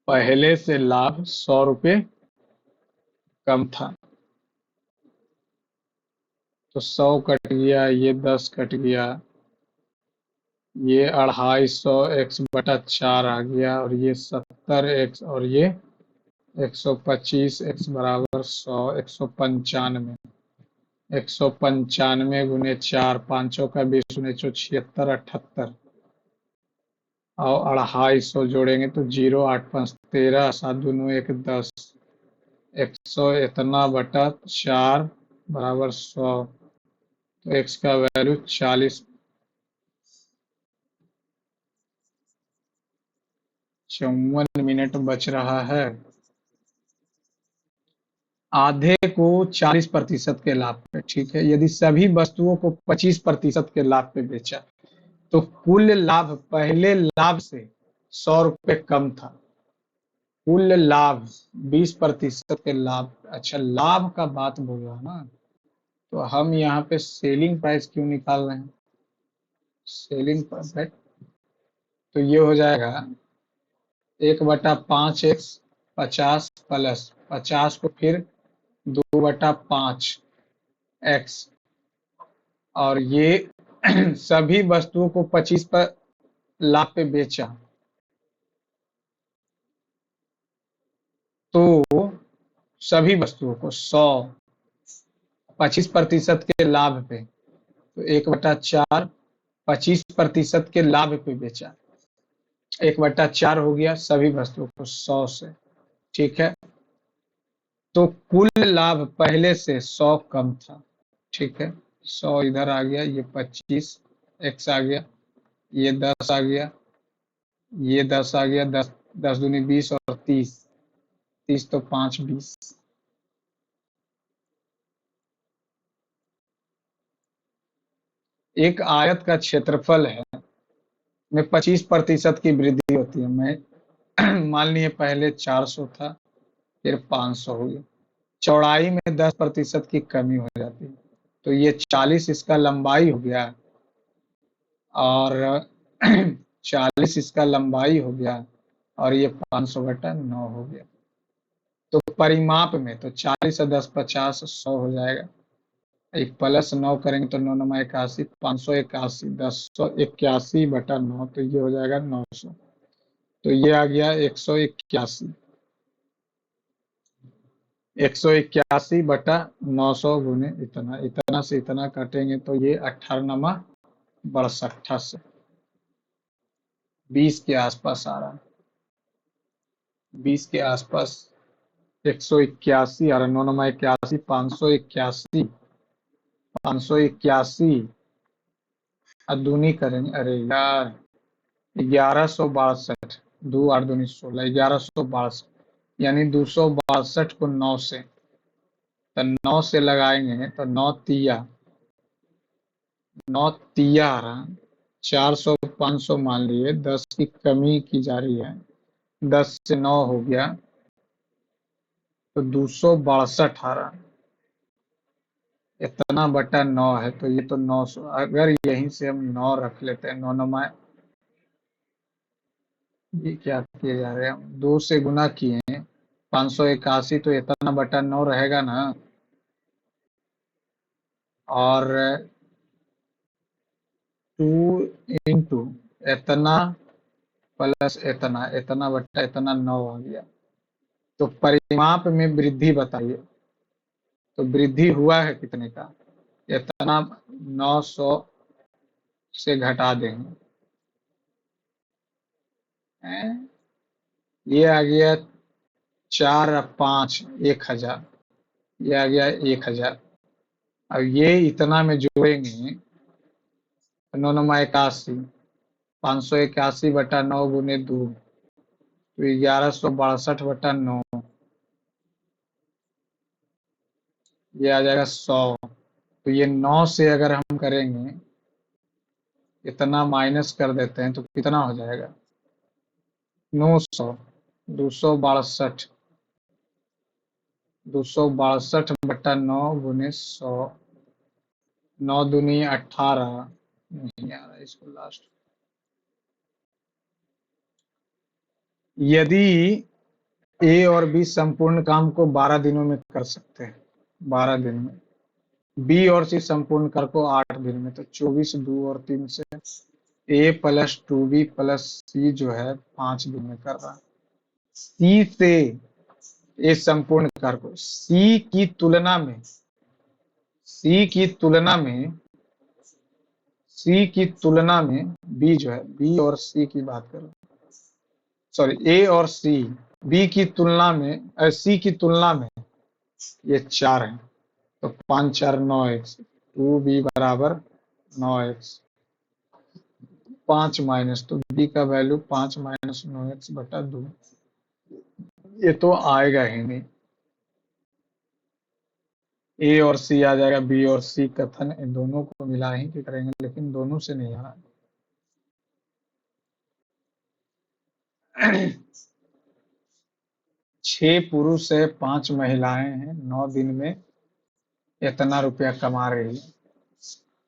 पहले से लाभ 100 रुपये कम था, तो 100 कट गया, ये 10 कट गया, ये 250 x/4 आ गया, और ये 70 x, और ये 125 x बराबर 100, 195। 195 गुने 4, 500 का 20 गुने 76, 78, और 250 जोड़ेंगे तो 0, 8 5 13, 7 दूनो 1 10, 100 इतना बटा 4 बराबर 100, तो x का वैल्यू 40, 54 मिनट बच रहा है। आधे को 40% के लाभ पे, ठीक है। यदि सभी वस्तुओं को 25% के लाभ पे बेचा, तो कुल लाभ पहले लाभ से 100 रुपये कम था। कुल लाभ 20% के लाभ, अच्छा लाभ का बात बोल रहा ना, तो हम यहाँ पे सेलिंग प्राइस क्यों निकाल रहे हैं? सेलिंग प्राइस तो ये हो जाएगा 1/5x 50 प्लस 50 को फिर 2/5x, और ये सभी वस्तुओं को 25 पर लाभ पे बेचा, तो सभी वस्तुओं को 100 25% के लाभ पे, तो 1/4 25% के लाभ पे बेचा, 1/4 हो गया सभी वस्तुओं को 100 से, ठीक है। तो कुल लाभ पहले से 100 कम था, ठीक है। 100 इधर आ गया, ये 25 x आ गया, ये 10 आ गया, ये 10 आ गया, 10 10 दूनी 20 और 30, 30 तो 5 20। एक आयत का क्षेत्रफल है में 25% की वृद्धि होती है। मैं मान लिए पहले 400 था, फिर 500 हो गया, चौड़ाई में 10% की कमी हो जाती है, तो ये 40 इसका लंबाई हो गया, और 40 इसका लंबाई हो गया, और ये 500/9 हो गया। तो परिमाप में तो 40 और 10 50 100 हो जाएगा, एक प्लस 9 करेंगे तो 9 9 81, 581, 1081/9, तो ये हो जाएगा 900, तो ये आ गया 181, 181/900 गुने इतना, इतना से इतना काटेंगे तो ये 18×62 से 20 के आसपास आ रहा है, 20 के आसपास 181, और 9 9 81, 581, 581 दूनी करेंगे, अरे यार 1162, 2 8 दूनी 16, 1162, यानी 262 को 9 से, तो 9 से लगाएंगे तो 9 तिया, 9 तिया आ रहा, 400 500 मान लिए, 10 की कमी की जा रही है, 10 से 9 हो गया, तो 262 आ रहा, इतना बटा 9 है, तो ये तो 900, अगर यहीं से हम 9 रख लेते हैं, 9 9 ये क्या किए जा रहे हैं हम, 2 से गुना किए हैं, 581, तो इतना बटा 9 रहेगा ना, और 2 इंटू इतना प्लस इतना, इतना बटा इतना 9 आ गया। तो परिमाप में वृद्धि बताइए, तो वृद्धि हुआ है कितने का, इतना 900 से घटा देंगे, ये आ गया 4 और 5 1000, ये आ गया 1000। अब ये इतना में जोड़ेंगे, 9 9 81, 581/9 गुने 2, तो 1162/9, ये आ जाएगा 100। तो ये 9 से अगर हम करेंगे इतना माइनस कर देते हैं तो कितना हो जाएगा? 900, 262, 262/9 गुने 100, 9 दूनी 18, नहीं आ रहा इसको लास्ट। यदि ए और बी संपूर्ण काम को 12 दिनों में कर सकते हैं, 12 दिन में, बी और सी संपूर्ण कार्य को 8 दिन में, तो 24, 2 और 3 से ए प्लस 2 बी प्लस सी जो है 5 दिन में कर रहा है। सी से ए संपूर्ण कार्य को सी की तुलना में बी जो है, बी और सी की बात करो, सॉरी ए और सी, बी की तुलना में सी की तुलना में ये 4 है, तो 5 4 9 एक्स, 2b बराबर 9x, 5 माइनस, तो b का वैल्यू 5 माइनस 9x/2, ये तो आएगा ही नहीं। ए और सी आ जाएगा, बी और सी कथन इन दोनों को मिला ही के करेंगे, लेकिन दोनों से नहीं आ रहा। 6 पुरुष है, 5 महिलाएं हैं, 9 दिन में इतना रुपया कमा रही है।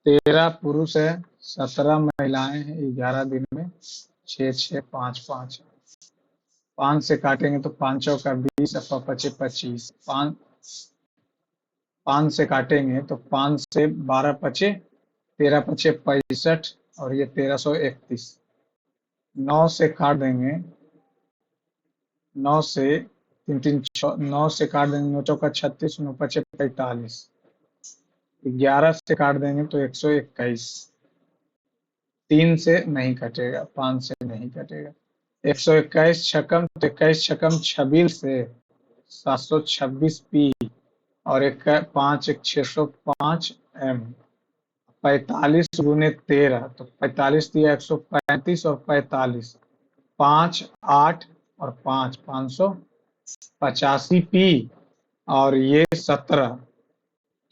13 पुरुष है, 17 महिलाएं हैं, 11 दिन में 6 6 5 5, 5 से काटेंगे तो 5 चौका 20, 5 25, 5 से काटेंगे तो 5 से 12 पचे, 13 पचे 65, और ये 1331। 9 से काट देंगे, 9 से 9 से काट देंगे, 9 चौका 36, 9 पचे 45, 11 से काट देंगे तो 121, 3 से नहीं कटेगा, 5 से नहीं कटेगा, 121 छकम, तो 21 छकम 26 से 726 पी, और 5 एक 605 एम, 45 गुने 13, तो 45 दिया 135, और 45 5 8 और 5 585 पी, और ये 17,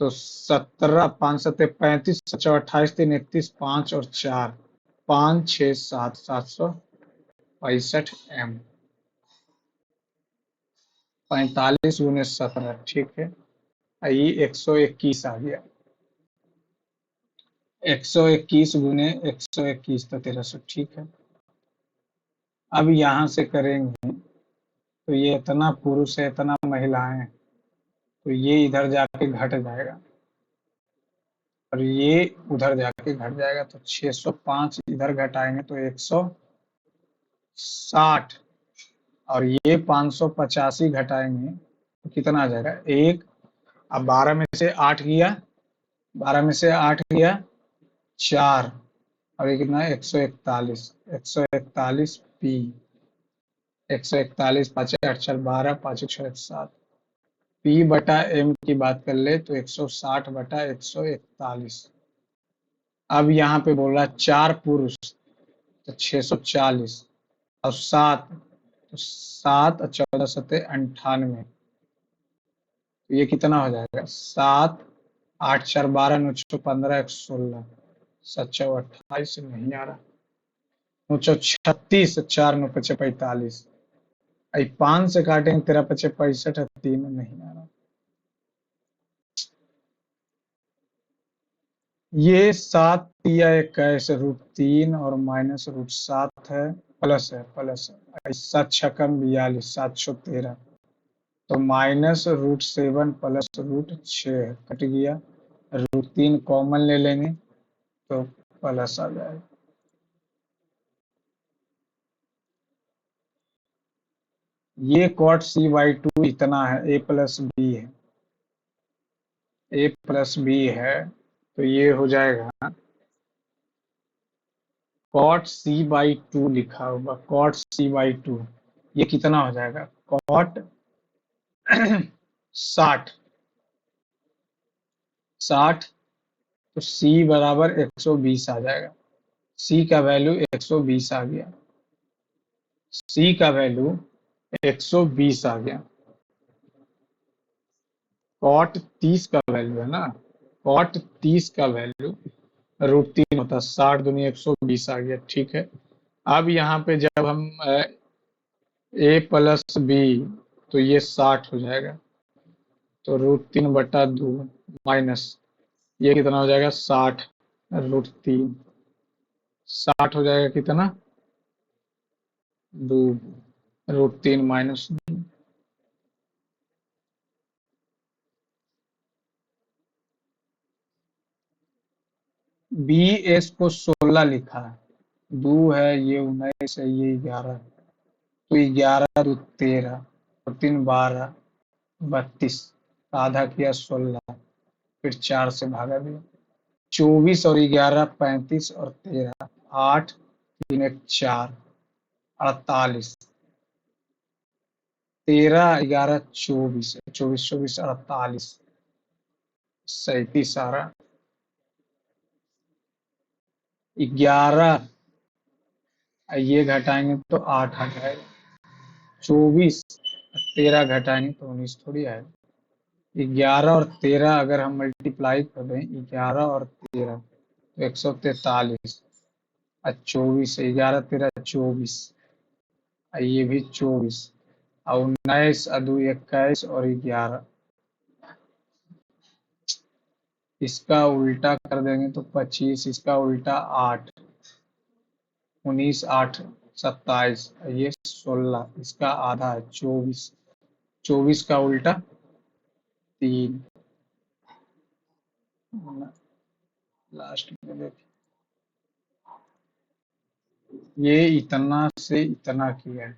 तो 17 5 7 35, 28 3 31, 5 और 4 5 6 7 765 एम, 45 गुने 17, ठीक है, ये 121 आ गया, 121 गुने 121 तो 1300, ठीक है। अब यहाँ से करेंगे तो ये इतना पुरुष है, इतना महिलाएं, तो ये इधर जाके घट जाएगा, और ये उधर जाके घट जाएगा, तो 605 इधर घटाएंगे तो 160, और ये 585 घटाएंगे तो कितना आ जाएगा? एक, अब 12 में से 8 गया, 12 में से 8 गया 4, और ये कितना है? 141, 141 पी, 141 5 8 4 12, 5 6 7, पी बटा एम की बात कर ले तो 160/141। अब यहाँ पे बोल रहा है 4 पुरुष, तो 640, और 7, तो 7 और 14 सत्ते 98, तो ये कितना हो जाएगा? 7 8 4 12 9 6 15 116, 7 6 28, नहीं आ रहा, 9 36, 4 9 5 45, 5 से काटेंगे 13 5 65, 3 नहीं आ रहा। ये 7 या 21 √3 और माइनस √7 है, प्लस है, 7 छकम 42, 713, तो माइनस √7 प्लस √6 कट गया, √3 कॉमन ले लेंगे तो प्लस आ जाएगा। ये cot c/2 इतना है, a प्लस बी है, a प्लस बी है, तो ये हो जाएगा cot c/2 लिखा होगा, cot c/2, ये कितना हो जाएगा? cot 60, तो c बराबर 120 आ जाएगा, c का वैल्यू 120 आ गया, c का वैल्यू 120 आ गया। cot 30 का वैल्यू है ना, cot 30 का वैल्यू √3 होता है, 60 दूनी 120 आ गया। ठीक है, अब यहाँ पे जब हम a+b, तो ये 60 हो जाएगा, तो √3/2 माइनस ये कितना हो जाएगा 60, √3 60 हो जाएगा कितना 2, √3 माइनस bs को 16 लिखा है, 2 है, ये 19 है, ये 11 है, तो 11 2 13 और 3 12 32, आधा किया 16, फिर 4 से भागा दिया, 24 और 11 35 और 13 8 3 1 4 48, 13 11 24 24 24 48 37 आ रहा, 11 ये घटाएंगे तो 8 आ जाएगा, 24 13 घटाएंगे तो 19 थोड़ी आएगा। 11 और 13 अगर हम मल्टीप्लाई कर दें, 11 और 13 तो 143, और 24, 11 13 24, ये भी 24, और 19 2 21 और 11, इसका उल्टा कर देंगे तो 25, इसका उल्टा 8, 19 8 27, ये 16, इसका आधा है 24, 24 का उल्टा 3, लास्ट में देखिए ये इतना से इतना किया है,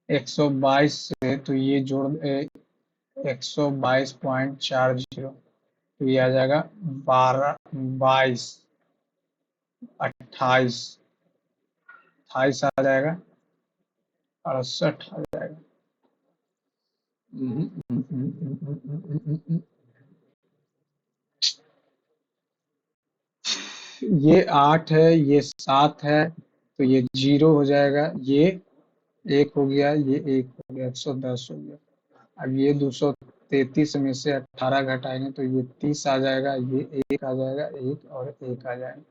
122 से, तो ये जोड़ 122.40, तो ये आ जाएगा 12 22 28 28 आ जाएगा, 68 आ जाएगा। ये 8 है, ये 7 है, तो ये 0 हो जाएगा, ये 1 हो गया, ये 1 हो गया, 110 हो गया। अब ये 233 में से 18 घटाएंगे तो ये 30 आ जाएगा, ये 1 आ जाएगा, 1 और 1 आ जाएगा,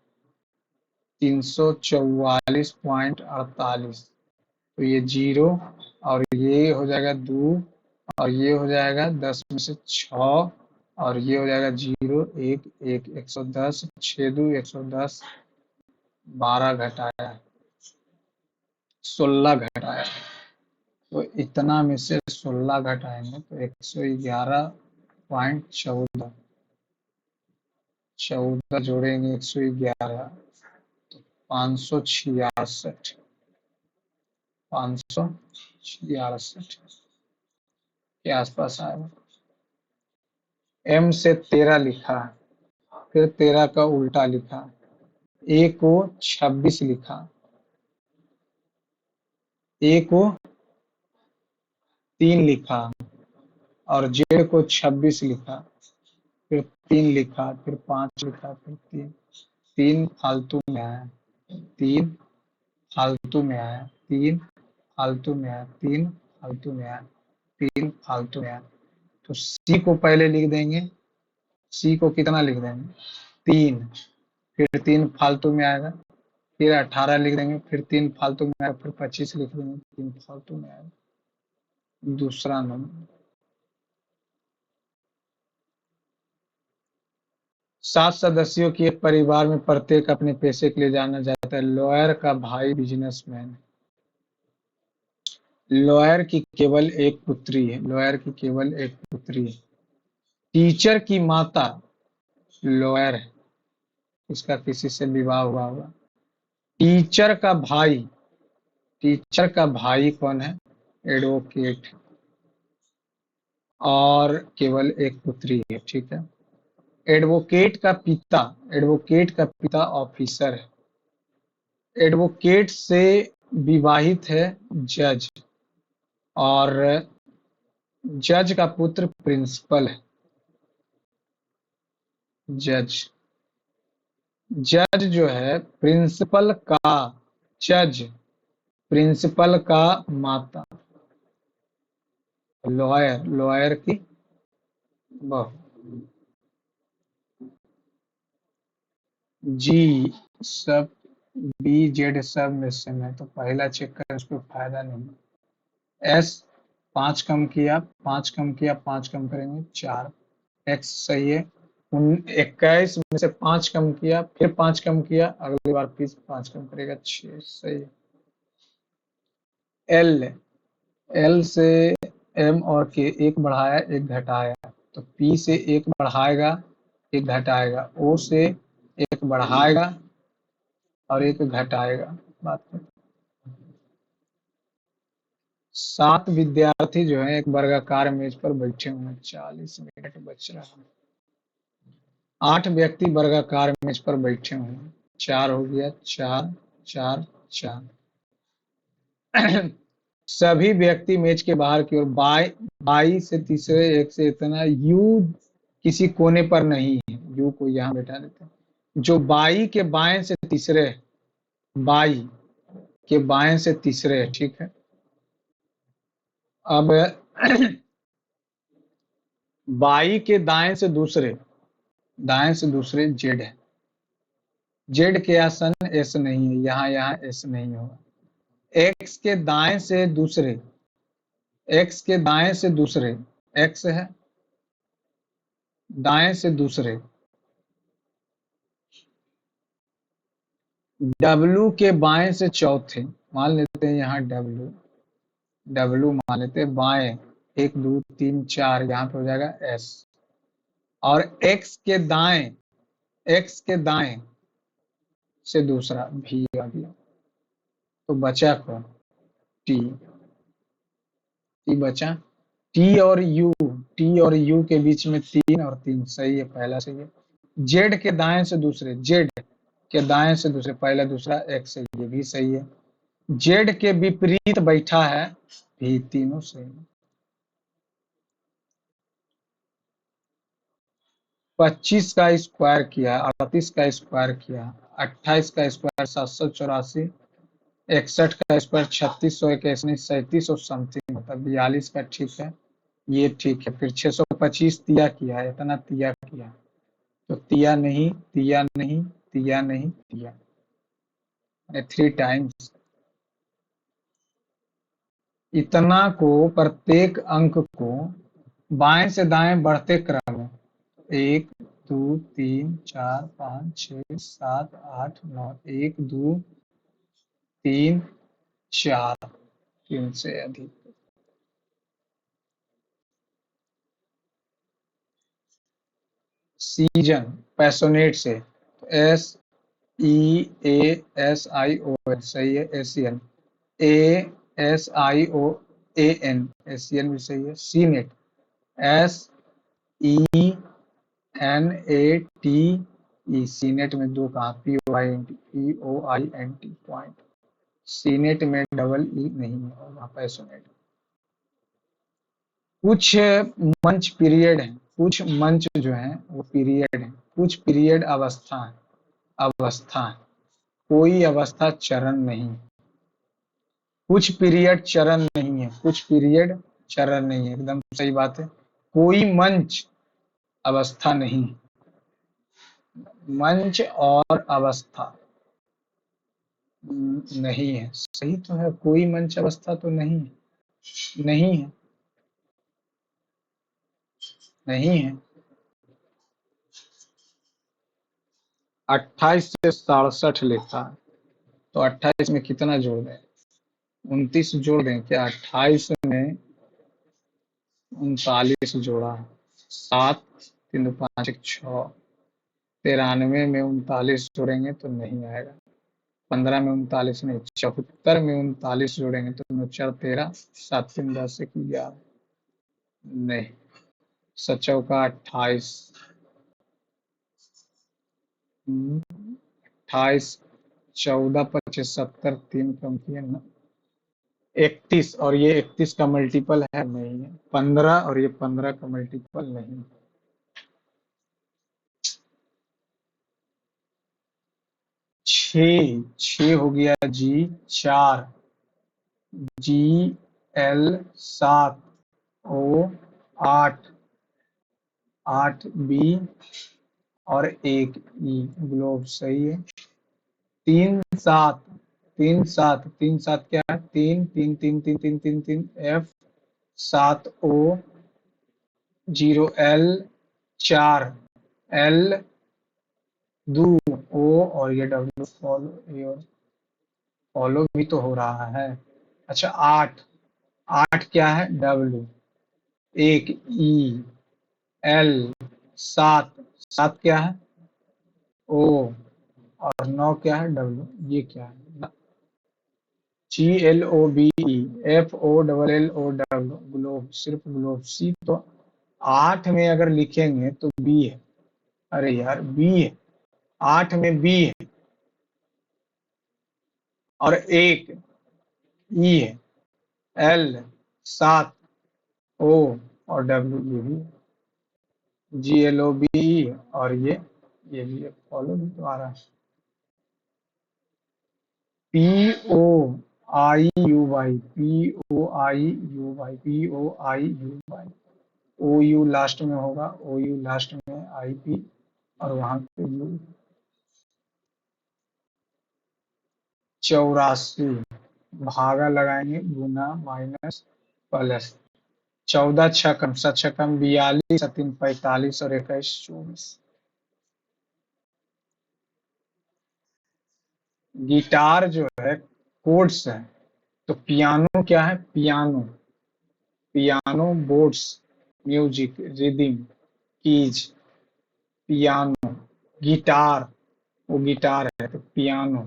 344.48, तो ये 0 और ये हो जाएगा 2 और ये हो जाएगा 10 में से 6 और ये हो जाएगा 0 1 1 110 6 2 110, 12 घटाया 16 घटाया, तो इतना में से 16 घटाएंगे तो 111.14, 14 जोड़ेंगे 111, 566, 566 के आसपास आएगा। m से 13 लिखा, फिर 13 का उल्टा लिखा, a को 26 लिखा, a को 3 लिखा और z को 26 लिखा, फिर 3 लिखा, फिर 5 लिखा, फिर 3, 3 फालतू में आया, 3 फालतू में आया, 3 फालतू में आया, 3 फालतू में आया, 3 फालतू में आया, तो c को पहले लिख देंगे, c को कितना लिख देंगे 3, फिर 3 फालतू में आएगा, फिर 18 लिख देंगे, फिर 3 फालतू में आएगा, फिर 25 लिख देंगे, 3 फालतू में आएगा। दूसरा नंबर, 7 सदस्यों के एक परिवार में प्रत्येक अपने पेशे के लिए जाना जाता है। लॉयर का भाई बिजनेसमैन, लॉयर की केवल एक पुत्री है, लॉयर की केवल एक पुत्री है। टीचर की माता लॉयर है, इसका किसी से विवाह हुआ होगा। टीचर का भाई, टीचर का भाई कौन है, एडवोकेट, और केवल एक पुत्री है। ठीक है, एडवोकेट का पिता, एडवोकेट का पिता ऑफिसर है। एडवोकेट से विवाहित है जज, और जज का पुत्र प्रिंसिपल है। जज, जज जो है प्रिंसिपल का, जज प्रिंसिपल का माता, लॉयर, लॉयर की बहू। जी सब, बी जेड सब में सेम है, तो पहला चेक करें, उस पर फायदा नहीं। एस, 5 कम किया, 5 कम किया, 5 कम करेंगे 4, एक्स सही है। 21 में से 5 कम किया, फिर 5 कम किया, अगली बार फिर 5 कम करेगा 6 सही है। एल, एल से एम और के, एक बढ़ाया एक घटाया, तो पी से एक बढ़ाएगा एक घटाएगा, ओ से एक बढ़ाएगा और एक घटाएगा। बात है। 7 विद्यार्थी जो है एक वर्गाकार मेज पर बैठे हुए हैं, 40 मिनट बच रहा है। 8 व्यक्ति वर्गाकार मेज पर बैठे हुए हैं, 4 हो गया, 4 4 4। सभी व्यक्ति मेज के बाहर की ओर बाई बाई से तीसरे एक से इतना यू किसी कोने पर नहीं है, यू को यहाँ बैठा देते हैं। जो बाई के बाएं से तीसरे है, बाई के बाएं से तीसरे है, ठीक है। अब बाई के दाएं से दूसरे जेड है, जेड के आसन एस नहीं है, यहाँ यहाँ एस नहीं होगा। एक्स के दाएं से दूसरे, एक्स के दाएं से दूसरे, एक्स है, दाएं से दूसरे, डब्लू के बाएं से चौथे, मान लेते हैं यहाँ डब्लू, डब्लू मान लेते हैं बाएं, 1 2 3 4, यहाँ पे हो जाएगा एस। और एक्स के दाएं से दूसरा भी आ गया, तो बचा कौन, टी, टी बचा। टी और यू के बीच में 3 और 3 सही है, पहला सही है। जेड के दाएं से दूसरे, जेड के दाएं से दूसरे, पहला दूसरा एक्स है, ये भी सही है। जेड के विपरीत बैठा है भी, तीनों सही है। 25 का स्क्वायर किया, 38 का स्क्वायर किया, 28 का स्क्वायर 784, 61 का स्क्वायर 3681, 37 और समथिंग होता है, 42 का ठीक है, ये ठीक है। फिर 625 तिया किया, इतना तिया किया, तो तिया नहीं, तिया नहीं, तिया नहीं, तिया, 3 टाइम्स। इतना को, प्रत्येक अंक को बाएं से दाएं बढ़ते क्रम में, 1 2 3 4 5 6 7 8 9, 1 2 3 4, 3 से अधिक। सीजन, पैशनेट से, S E A S I O N सही है, Asian, A S I O A N, Asian भी सही है। Senate, S E N A T E, senate में 2 कहा, P O I N T, P O I N T, point. Senate में double E नहीं है, और वहाँ पैशनेट। कुछ मंच पीरियड है, कुछ मंच जो है वो पीरियड है, कुछ पीरियड अवस्था है, अवस्था है, कोई अवस्था चरण नहीं। कुछ पीरियड चरण नहीं है, कुछ पीरियड चरण नहीं है, एकदम सही बात है। कोई मंच अवस्था नहीं, मंच और अवस्था नहीं है, सही तो है, कोई मंच अवस्था तो नहीं है, नहीं है, नहीं है। 28 से 67 लेता है, तो 28 में कितना जोड़ दें, 29 जोड़ दें क्या, 28 में 39 जोड़ा है, 7 3 2 5 1 6, 93 में 39 जोड़ेंगे तो नहीं आएगा, 15 में 39 नहीं, 74 में 39 जोड़ेंगे तो 9 4 13, 7 3 10 1 11, नहीं, 7 चौका 28, 28, 14 25 70, 3 कम किए ना, 31, और ये 31 का मल्टीपल है नहीं है, 15 और ये 15 का मल्टीपल नहीं। 6 हो गया जी, 4 जी, एल 7, ओ 8, 8 बी और एक ई, ग्लोब सही है। 3 7 क्या है? 3 3 3 3 3 3 3 एफ, 7 O 0 L, 4 L, दो O और ये W, फॉलो, ये फॉलो भी तो हो रहा है। अच्छा, 8 क्या है? W, एक ई, L, 7 क्या है? O, और 9 क्या है? W, ये क्या है? GLOBE, FOLLO, ग्लोब, सिर्फ ग्लोब। सी तो 8 में अगर लिखेंगे तो बी है। अरे यार, बी है, 8 में बी है, और एक ई है, L, 7 O और W, ये भी है। GLOBE, और ये भी है, फॉलो भी तो आ रहा है। POIUY, ओ यू लास्ट में होगा, ओ यू लास्ट में, IP, और वहां पे यू। 84, भागा लगाएंगे, गुना, माइनस, प्लस। 14 छकम, 7 छकम 42, 3 45, और 21 24। गिटार जो है कोड्स है, तो पियानो क्या है? Piano, piano boards, music, rhythm, keys, piano. Guitar, वो गिटार है, तो पियानो,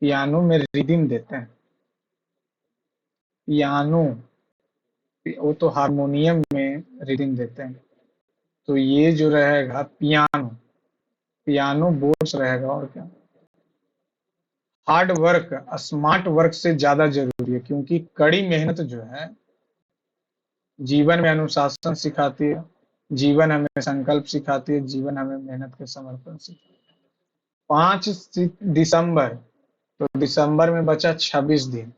पियानो में रिदिम देते हैं। पियानो, वो तो हारमोनियम में रिदिम देते हैं। तो ये जो रहेगा पियानो, पियानो बोर्ड्स रहेगा, और क्या। हार्ड वर्क स्मार्ट वर्क से ज्यादा जरूरी है, क्योंकि कड़ी मेहनत जो है जीवन में अनुशासन सिखाती है, जीवन हमें संकल्प सिखाती है, जीवन हमें मेहनत के समर्पण सिखाती है। 5 दिसंबर, तो दिसंबर में बचा 26 दिन,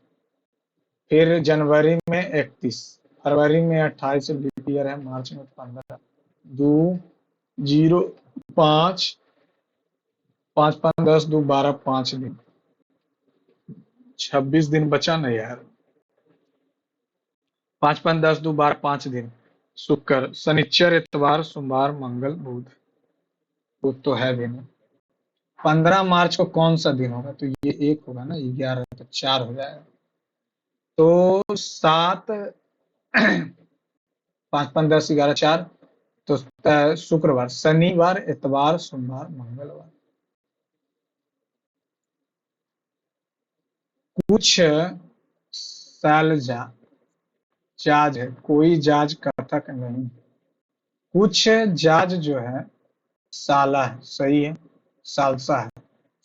फिर जनवरी में 31, फरवरी में 28, लीप ईयर है, मार्च में 15, 2 0 5, 5 5 10 2 12, 5 दिन, 26 दिन बचा ना यार। 5 5 10 2 12, 5 दिन। शुक्र, शनिचर, इतवार, सोमवार, मंगल, बुध। बुध तो है भी नहीं। 15 मार्च को कौन सा दिन होगा? तो ये एक होगा ना, 11, तो 4 हो जाएगा। तो 7 5 5 10 11 4, तो शुक्रवार, शनिवार, इतवार, सोमवार, मंगलवार। कुछ सालजा, जाज है, कोई जाज कथक नहीं। कुछ जाज जो है साला है, सही है। सालसा है,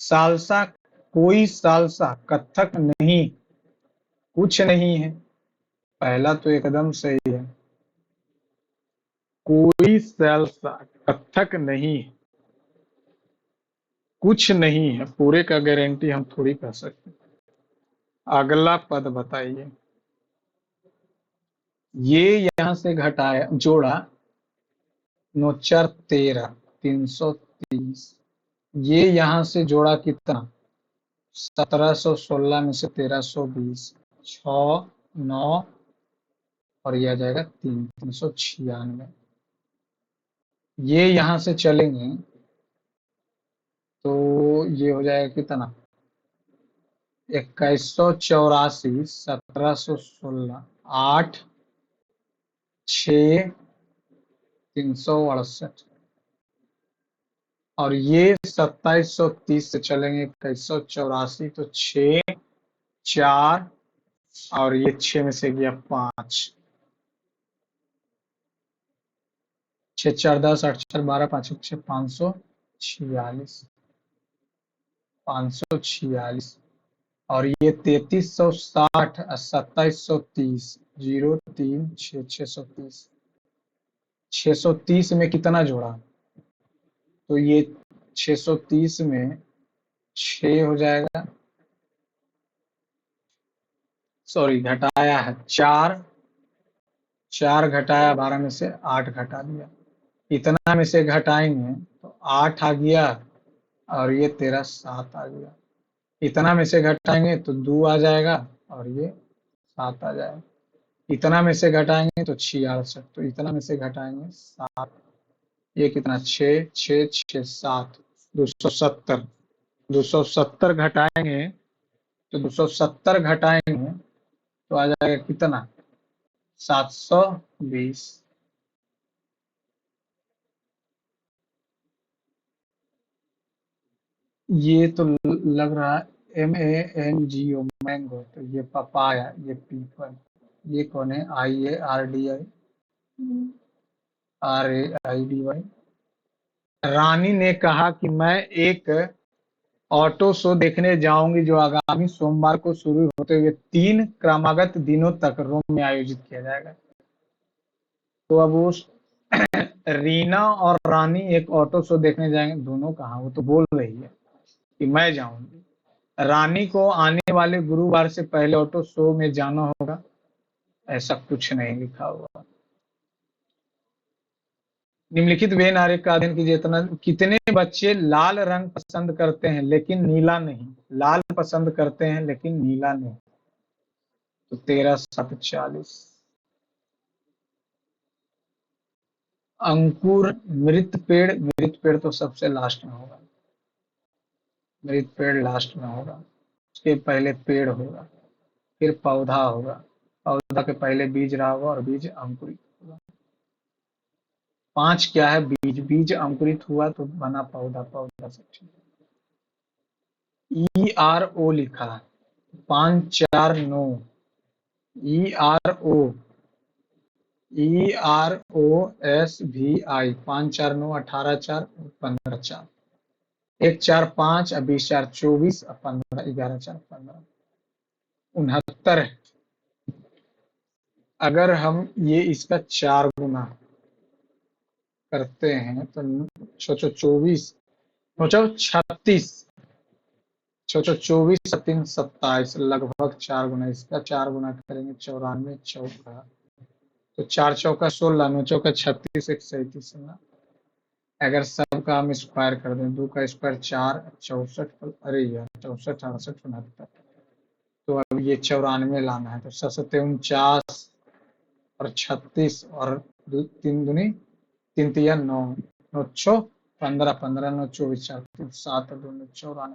सालसा, कोई सालसा कथक नहीं, कुछ नहीं है, पहला तो एकदम सही है। कोई सालसा कथक नहीं, कुछ नहीं है, पूरे का गारंटी हम थोड़ी कर सकते। अगला पद बताइए। ये यहां से घटाया, जोड़ा, 9 4 13, 330। ये यहां से जोड़ा कितना? 1716 में से 1320, 6 9, और यह आ जाएगा 396। ये यहां से चलेंगे तो ये हो जाएगा कितना? 2184, 1716, 8 6 368, और ये 2730 से चलेंगे, 2184, तो 6 4, और ये 6 में से गया 5, 6 4 10, 8 4 12, 5 1 6, 546, 546, और ये 3360, 2730, 0 3 6, 630। 630 में कितना जोड़ा? तो ये 630 में 6 हो जाएगा, सॉरी घटाया है 4, 4 घटाया 12 में से 8 घटा दिया। इतना में से घटाएंगे तो 8 आ गया और ये तेरा 7 आ गया। इतना में से घटाएंगे तो 2 आ जाएगा और ये 7 आ जाएगा। इतना में से घटाएंगे तो 66, तो इतना में से घटाएंगे 7, ये कितना 6 6 6 7, 270। 270 घटाएंगे तो 270 घटाएंगे तो आ जाएगा कितना 720। ये तो लग रहा है MANGO मैंगो, तो ये पपाया, ये पीपल, ये कौन है IARDI रानी ने कहा कि मैं एक ऑटो शो देखने जाऊंगी जो आगामी सोमवार को शुरू होते हुए 3 क्रमागत दिनों तक रोम में आयोजित किया जाएगा। तो अब वो रीना और रानी एक ऑटो शो देखने जाएंगे, दोनों कहाँ, वो तो बोल रही है कि मैं जाऊंगी। रानी को आने वाले गुरुवार से पहले ऑटो शो में जाना होगा, ऐसा कुछ नहीं लिखा हुआ। निम्नलिखित वेन आरेख का अध्ययन कीजिए। कितने बच्चे लाल रंग पसंद करते हैं लेकिन नीला नहीं, लाल पसंद करते हैं लेकिन नीला नहीं, तो 13 7 40। अंकुर मृत पेड़ तो सबसे लास्ट में होगा, मृत पेड़ लास्ट में होगा, उसके पहले पेड़ होगा, फिर पौधा होगा, पौधा के पहले बीज रहा होगा और बीज अंकुरित होगा। 5 क्या है, बीज, बीज अंकुरित हुआ तो बना पौधा, पौधा से ठीक ERO लिखा है, 5 4 9, ERO EROSVI, 5 4 9 18 4 15 4, 1 4 5 और 20 4 24 और 15 11 4 15, 69। अगर हम ये इसका 4 गुना करते हैं तो सोचो 24, सोचो 36, सोचो 24 3 27, लगभग 4 गुना, इसका 4 गुना करेंगे 94 चौका, तो 4 चौका 16, 9 चौका 36, 1 37 ना। अगर सबका हम स्क्वायर कर दें, 2 का स्क्वायर 4, 64, अरे यार 64 68 69, तो अब ये 94 लाना है, तो 7 49 और 36 और 3 दूनी 3 तिया 9, 9 छो 15, 15 9 24 4 3 7 2 9 94।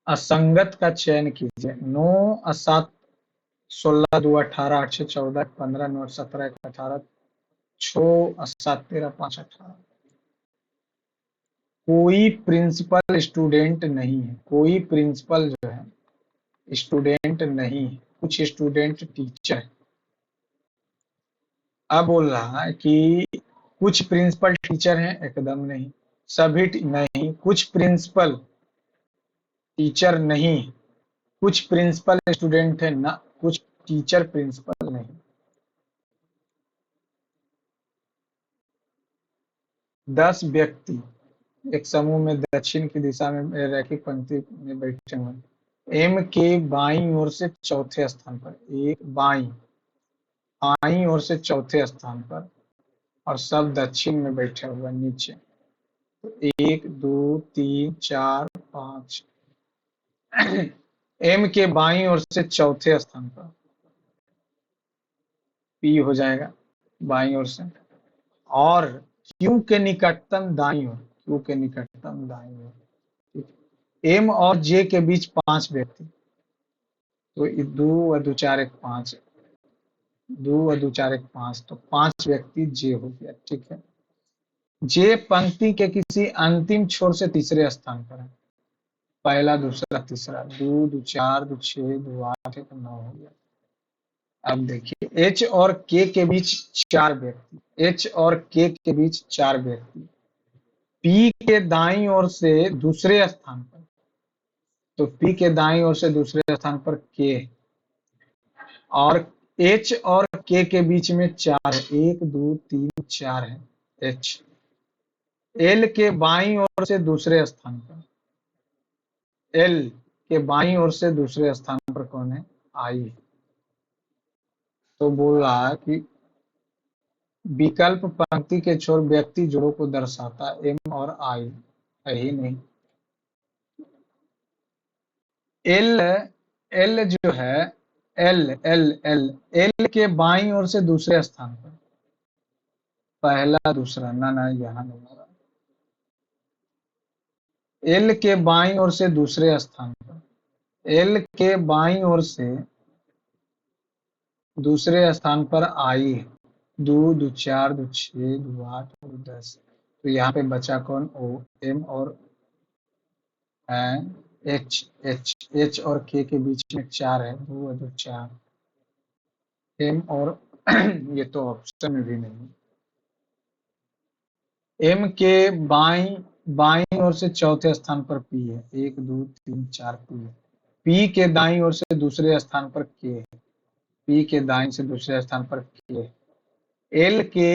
असंगत का चयन कीजिए। 9 और 7 16 2 18 8 6 14 15 9 17 1 18 6 और 7 13 5 18। कोई प्रिंसिपल स्टूडेंट नहीं है, कोई प्रिंसिपल जो है स्टूडेंट नहीं है, कुछ स्टूडेंट टीचर है। अब बोल रहा है कि कुछ प्रिंसिपल टीचर हैं, एकदम नहीं। सभी नहीं, कुछ प्रिंसिपल टीचर नहीं, कुछ प्रिंसिपल स्टूडेंट है ना, कुछ टीचर प्रिंसिपल नहीं। 10 व्यक्ति एक समूह में दक्षिण की दिशा में रैखिक पंक्ति में बैठे हुए। एम के बाईं ओर से चौथे स्थान पर, एक बाईं ओर से चौथे स्थान पर, और सब दक्षिण में बैठे हुए नीचे। तो 1 2 3 4 5, एम के बाईं ओर से चौथे स्थान पर, पी हो जाएगा बाईं ओर से, और क्यू के निकटतम दाईं ओर, क्यू के निकटतम दाईं ओर। एम और जे के बीच 5 व्यक्ति, तो 2 और 2 4 1 5, 2 और 2 4 1 5, तो 5 व्यक्ति जे हो गया, ठीक है। जे पंक्ति के किसी अंतिम छोर से तीसरे स्थान पर है, पहला दूसरा तीसरा, 2 2 4 2 6 2 8 1 9 हो गया। अब देखिए एच और के के बीच 4 व्यक्ति, एच और के के बीच 4 व्यक्ति, पी के दाईं ओर से दूसरे स्थान पर, तो पी के दाईं ओर से दूसरे स्थान पर के, और एच और के बीच में 4 है, 1 2 3 4 है एच। एल के बाईं ओर से दूसरे स्थान पर, एल के बाईं ओर से दूसरे स्थान पर कौन है, आई। तो बोल रहा है कि विकल्प पंक्ति के छोर व्यक्ति जोड़ों को दर्शाता है, एम और आई है ही नहीं। एल, एल जो है, एल एल एल एल के बाईं ओर से दूसरे स्थान पर, पहला दूसरा, ना ना यहाँ नहीं होगा। एल के बाईं ओर से दूसरे स्थान पर, एल के बाईं ओर से दूसरे स्थान पर आई है। 2 2 4 2 6 2 8 और 10। तो यहाँ पे बचा कौन? ओ, एम और एच। एच और के बीच में 4 है, 2 और 2 4। एम और ये तो ऑप्शन में भी नहीं। एम के बाईं बाईं ओर से चौथे स्थान पर पी है, 1 2 3 4 पी है। पी के दाईं ओर से दूसरे स्थान पर के है, पी के दाईं से दूसरे स्थान पर के है। एल के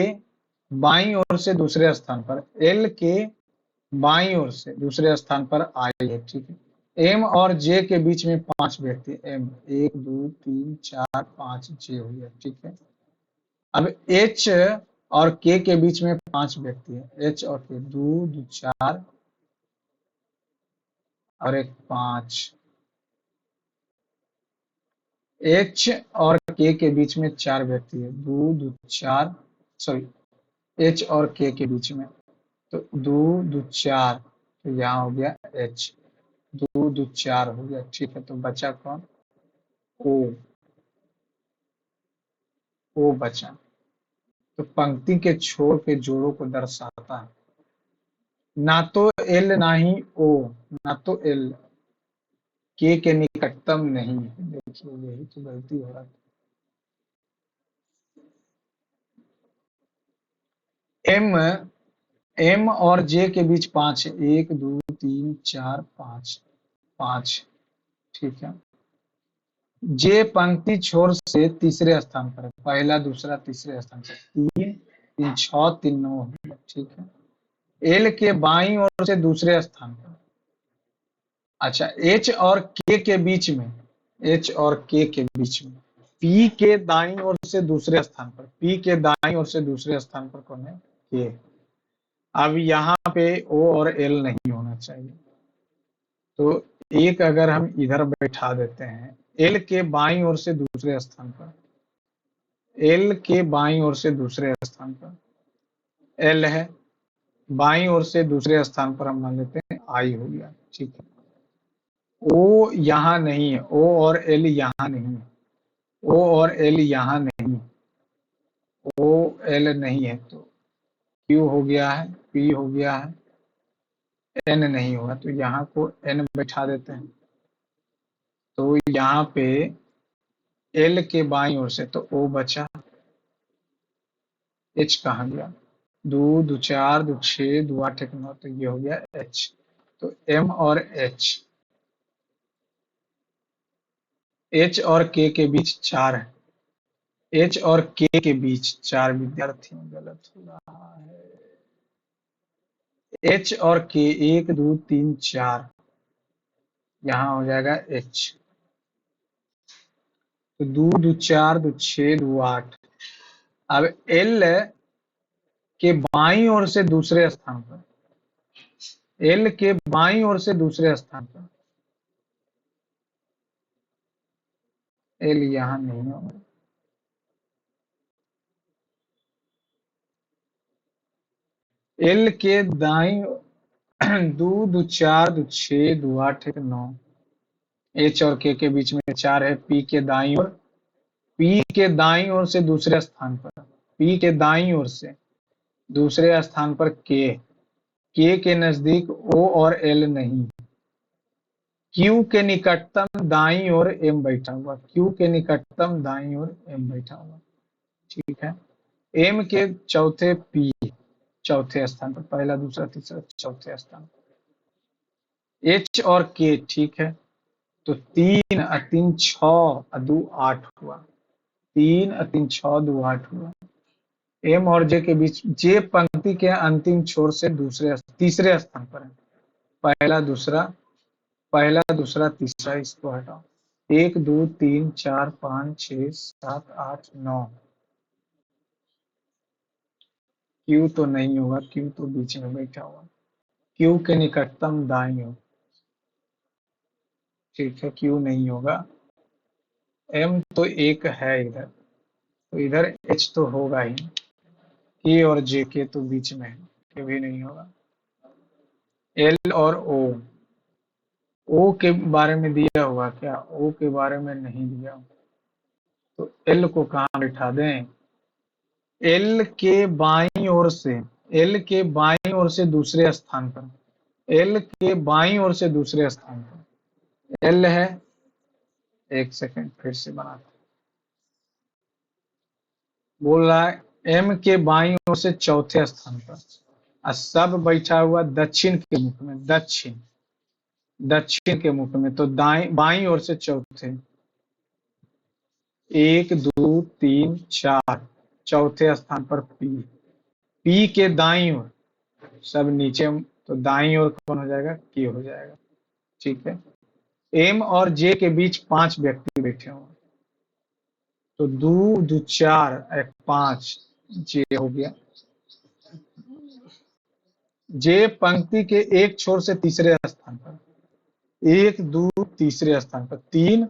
बाईं ओर से दूसरे स्थान पर, एल के बाईं ओर से दूसरे स्थान पर आई है, ठीक है। एम और जे के बीच में 5 व्यक्ति, एम 1 2 3 4 5, जे हो गया, ठीक है। अब एच और के बीच में 5 व्यक्ति है, एच और के, 2 2 4 और एक 5। एच और के बीच में 4 व्यक्ति है, 2 2 4, सॉरी, एच और के बीच में, तो 2 2 4, तो यहाँ हो गया एच, 2 2 4 हो गया, ठीक है। तो बचा कौन? ओ, ओ बचा। तो पंक्ति के छोर के जोड़ों को दर्शाता है, ना तो एल ना ही ओ, ना तो एल, के निकटतम नहीं है। देखिए यही तो गलती हो रहा है। एम, एम और जे के बीच 5 है, 1 2 3 4 5, 5, ठीक है। जे पंक्ति छोर से तीसरे स्थान पर है, पहला दूसरा तीसरे स्थान पर, 3 3 6 3 9, ठीक है। एल के बाईं ओर से दूसरे स्थान पर, अच्छा, एच और के बीच में, एच और के बीच में, पी के दाईं ओर से दूसरे स्थान पर, पी के दाईं ओर से दूसरे स्थान पर कौन है? के। अब यहाँ पे ओ और एल नहीं होना चाहिए, तो एक अगर हम इधर बैठा देते हैं, एल के बाईं ओर से दूसरे स्थान पर, एल के बाईं ओर से दूसरे स्थान पर एल है, बाईं ओर से दूसरे स्थान पर हम मान लेते हैं आई हो गया, ठीक है। ओ यहाँ नहीं है, ओ और एल यहाँ नहीं है, ओ और एल यहाँ नहीं, ओ एल नहीं है, तो क्यू हो गया है, पी हो गया है, एन नहीं होगा, तो यहाँ को एन बैठा देते हैं। तो यहाँ पे एल के बाईं ओर से तो ओ बचा, एच कहाँ गया? 2 2 4 2 6 2 8 1 9, तो ये हो गया एच। तो एम और एच और के बीच 4 है, एच और के बीच 4 विद्यार्थी, गलत हो रहा है। एच और के, 1 2 3 4, यहाँ हो जाएगा एच, तो 2 2 4 2 6 2 8। अब एल के बाईं ओर से दूसरे स्थान पर, एल के बाईं ओर से दूसरे स्थान पर, एल यहाँ नहीं होगा। एल के दाईं 2 2 4 2 6 2 8 1 9, एच और के बीच में 4 है, पी के दाईं ओर, पी के दाईं ओर से दूसरे स्थान पर, पी के दाईं ओर से दूसरे स्थान पर के नजदीक ओ और एल नहीं, क्यू के निकटतम दाईं ओर एम बैठा हुआ, क्यू के निकटतम दाईं ओर एम बैठा हुआ, ठीक है। एम के चौथे पी, चौथे स्थान पर, पहला दूसरा तीसरा चौथे स्थान पर, एच और के, ठीक है। तो 3 और 3 6 और 2 8 हुआ, 3 और 3 6 2 8 हुआ। एम और जे के बीच, जे पंक्ति के अंतिम छोर से दूसरे तीसरे स्थान पर है, पहला दूसरा, पहला दूसरा तीसरा, इसको हटाओ, 1 2 3 4 5 6 7 8 9, क्यू तो नहीं होगा, क्यू तो बीच में बैठा हुआ। क्यू के निकटतम दाईं ओर, ठीक है, क्यू नहीं होगा। एम तो एक है इधर, तो इधर एच तो होगा ही। के और जे के तो बीच में है, के भी नहीं होगा। एल और ओ, ओ के बारे में दिया हुआ क्या? ओ के बारे में नहीं दिया, तो एल को कहाँ बिठा दें? एल के बाईं ओर से, एल के बाईं ओर से दूसरे स्थान पर, एल के बाईं ओर से दूसरे स्थान पर एल है। एक सेकंड फिर से बनाते, बोल रहा है एम के बाईं ओर से चौथे स्थान पर, और सब बैठा हुआ दक्षिण के मुख में, दक्षिण, दक्षिण के मुख में, तो दाएं बाईं ओर से चौथे, एक दो तीन चार, चौथे स्थान पर पी, पी के दाईं ओर सब नीचे, तो दाईं ओर कौन हो जाएगा? के हो जाएगा, ठीक है। एम और जे के बीच 5 व्यक्ति बैठे हुए, तो दो दो चार एक 5, जे हो गया। जे पंक्ति के एक छोर से तीसरे स्थान पर, एक दो तीसरे स्थान पर, 3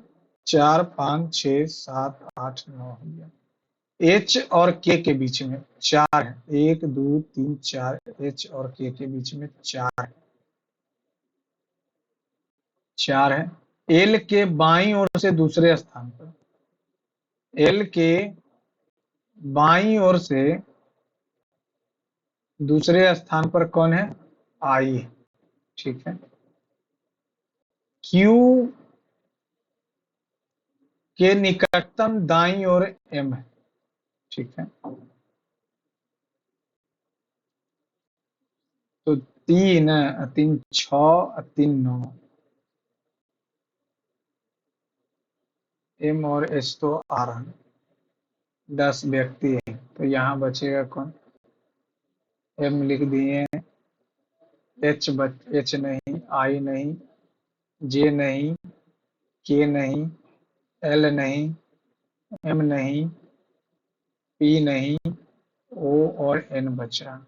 4 5 6 7 8 9 हो गया। एच और के बीच में 4 है, 1 2 3 4, एच और के बीच में 4, 4 है। एल के बाईं ओर से दूसरे स्थान पर, एल के बाईं ओर से दूसरे स्थान पर कौन है? आई, ठीक है। क्यू के निकटतम दाईं ओर एम है, ठीक है। तो 3 3 6 3 9, एम और एच तो आ रहा है, 10 व्यक्ति है, तो यहाँ बचेगा कौन? एम लिख दिए, एच नहीं, आई नहीं, जे नहीं, के नहीं, एल नहीं, एम नहीं, पी नहीं, ओ और एन बचा।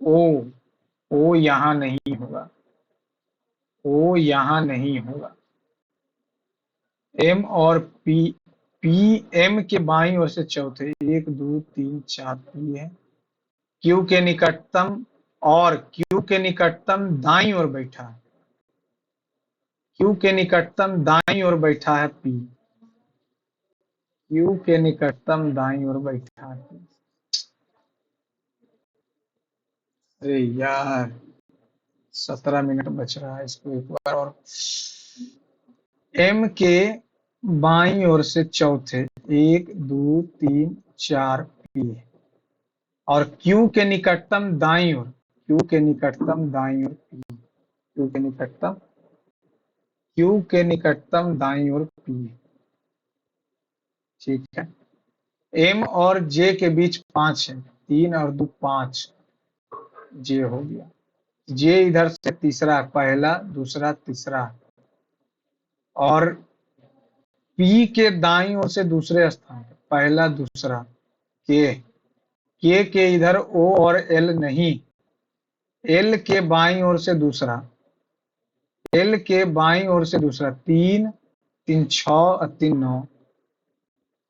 ओ, ओ यहाँ नहीं होगा, ओ यहाँ नहीं होगा। एम और पी, पी एम के बाईं ओर से चौथे, 1 2 3 4 पी है। क्यू के निकटतम, और क्यू के निकटतम दाईं ओर बैठा है, क्यू के निकटतम दाईं ओर बैठा है पी, क्यू के निकटतम दाईं ओर बैठा है पी। अरे यार, 17 मिनट बच रहा है, इसको एक बार और। एम के बाईं ओर से चौथे, 1 2 3 4 पी है, और क्यू के निकटतम दाईं ओर, क्यू के निकटतम दाईं ओर पी, क्यू के निकटतम, क्यू के निकटतम दाईं ओर पी, ठीक है। एम और जे के बीच 5 है, 3 और 2 5, जे हो गया। जे इधर से तीसरा, पहला दूसरा तीसरा, और पी के दाईं ओर से दूसरे स्थान, पहला दूसरा, के इधर ओ और एल नहीं, एल के बाईं ओर से दूसरा, एल के बाईं ओर से दूसरा, 3 3 6 और 3 9,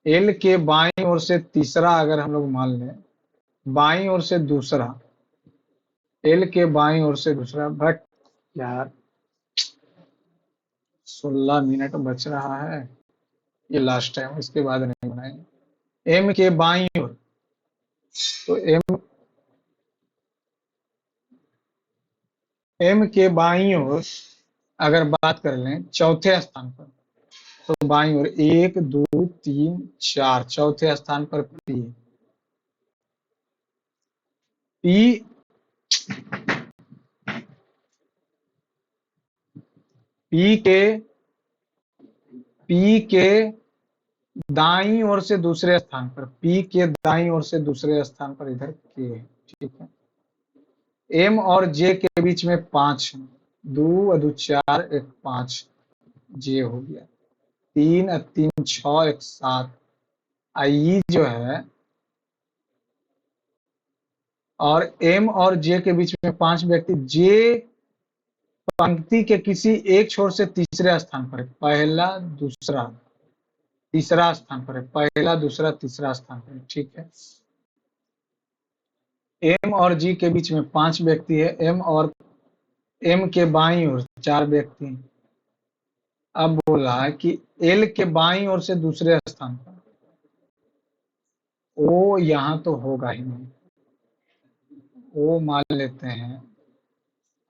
एल के बाईं ओर से तीसरा, अगर हम लोग मान लें बाईं ओर से दूसरा, एल के बाईं ओर से दूसरा, बट यार 16 मिनट बच रहा है, ये लास्ट टाइम, इसके बाद नहीं बनाएंगे। एम के बाईं ओर, तो एम के बाईं ओर अगर बात कर लें चौथे स्थान पर, तो बाईं ओर 1 2 3 4, चौथे स्थान पर पी, पी पी के पी के दाईं ओर से दूसरे स्थान पर, पी के दाईं ओर से दूसरे स्थान पर इधर के है, ठीक है। एम और जे के बीच में 5 है, 2 2 4 1 5, जे हो गया। 3 3 6 1 7, आई जो है और एम और जे के बीच में 5 व्यक्ति, जे पंक्ति के किसी एक छोर से तीसरे स्थान पर है, पहला दूसरा तीसरा स्थान पर है, पहला दूसरा तीसरा स्थान पर है, ठीक है। एम और जी के बीच में 5 व्यक्ति है, एम और एम के बाईं ओर 4 व्यक्ति हैं। अब बोला है कि एल के बाईं ओर से दूसरे स्थान पर, ओ यहाँ तो होगा ही नहीं, ओ मान लेते हैं।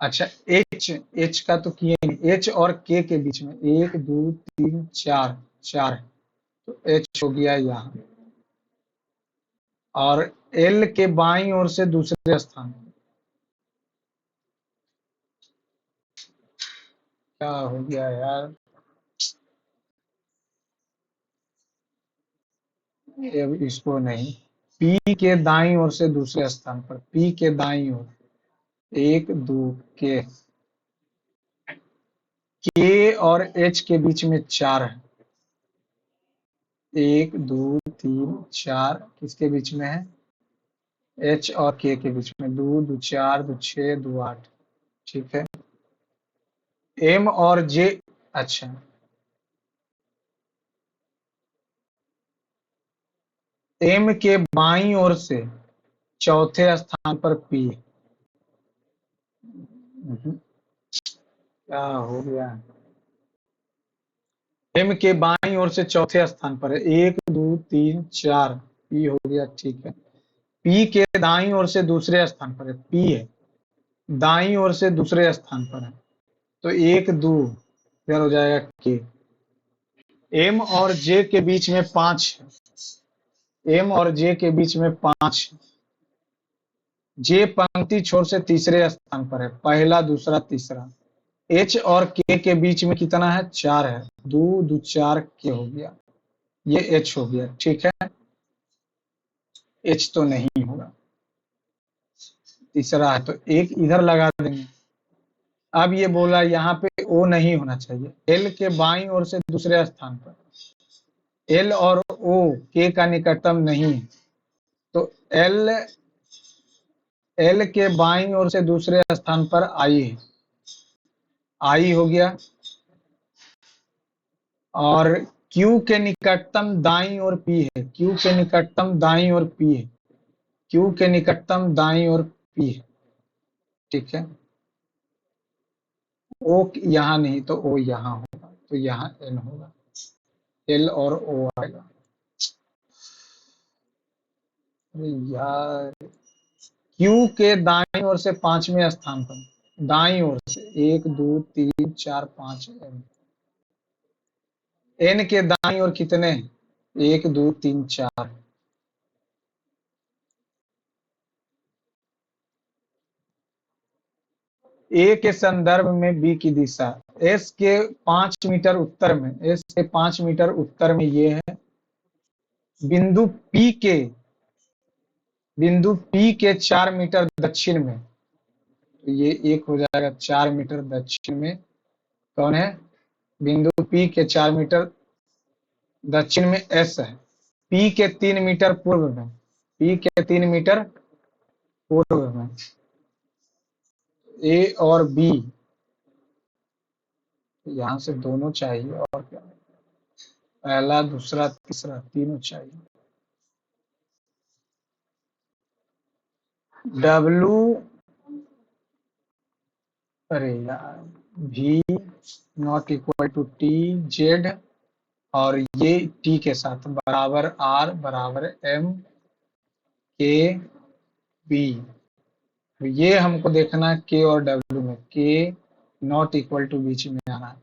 अच्छा, एच, एच का तो किए नहीं, एच और के बीच में 1 2 3 4 4 है, तो एच हो गया यहाँ। और एल के बाईं ओर से दूसरे स्थान पर, क्या हो गया यार, अब इसको नहीं, पी के दाईं ओर से दूसरे स्थान पर, पी के दाईं ओर 1 2 के और एच के बीच में 4 है, 1 2 3 4 किसके बीच में है, एच और के बीच में, 2 2 4 2 6 2 8, ठीक है। एम और जे, अच्छा, एम के बाईं ओर से चौथे स्थान पर पी, क्या हो गया, एम के बाईं ओर से चौथे स्थान पर है, 1 2 3 4 पी हो गया, ठीक है। पी के दाईं ओर से दूसरे स्थान पर है, पी है दाईं ओर से दूसरे स्थान पर है, तो 1 2 फिर हो जाएगा के। एम और जे के बीच में 5 है, एम और जे के बीच में 5, जे पंक्ति छोर से तीसरे स्थान पर है, पहला दूसरा तीसरा। एच और के बीच में कितना है, 4 है, 2 2 4 के हो गया, ये एच हो गया, ठीक है। एच तो नहीं होगा, तीसरा है, तो एक इधर लगा देंगे। अब ये बोला यहाँ पे ओ नहीं होना चाहिए, एल के बाईं ओर से दूसरे स्थान पर, एल और ओ के का निकटतम नहीं है, तो एल, एल के बाईं ओर से दूसरे स्थान पर आई है, आई हो गया। और क्यू के निकटतम दाईं ओर पी है, क्यू के निकटतम दाईं ओर पी है, क्यू के निकटतम दाईं ओर पी है, ठीक है। ओ यहाँ नहीं तो ओ यहाँ होगा, तो यहाँ एन होगा, एल और ओ आएगा। अरे यार, क्यू के दाईं ओर से 5वें स्थान पर, दाईं ओर से 1 2 3 4 5, एन के दाईं ओर कितने, 1 2 3 4, ए के संदर्भ में बी की दिशा, एस के 5 मीटर उत्तर में, एस के 5 मीटर उत्तर में ये है, बिंदु पी के, बिंदु पी के 4 मीटर दक्षिण में, तो ये एक हो जाएगा 4 मीटर दक्षिण में, कौन है, बिंदु पी के 4 मीटर दक्षिण में एस है, पी के 3 मीटर पूर्व में, पी के 3 मीटर पूर्व में ए और बी, यहाँ से दोनों चाहिए और क्या, पहला दूसरा तीसरा तीनों चाहिए। डब्लू, अरे यार, भी not equal to T Z, और ये टी के साथ बराबर आर बराबर एम के बी, तो ये हमको देखना है के और डब्ल्यू में, के नॉट इक्वल टू बीच में आ रहा है,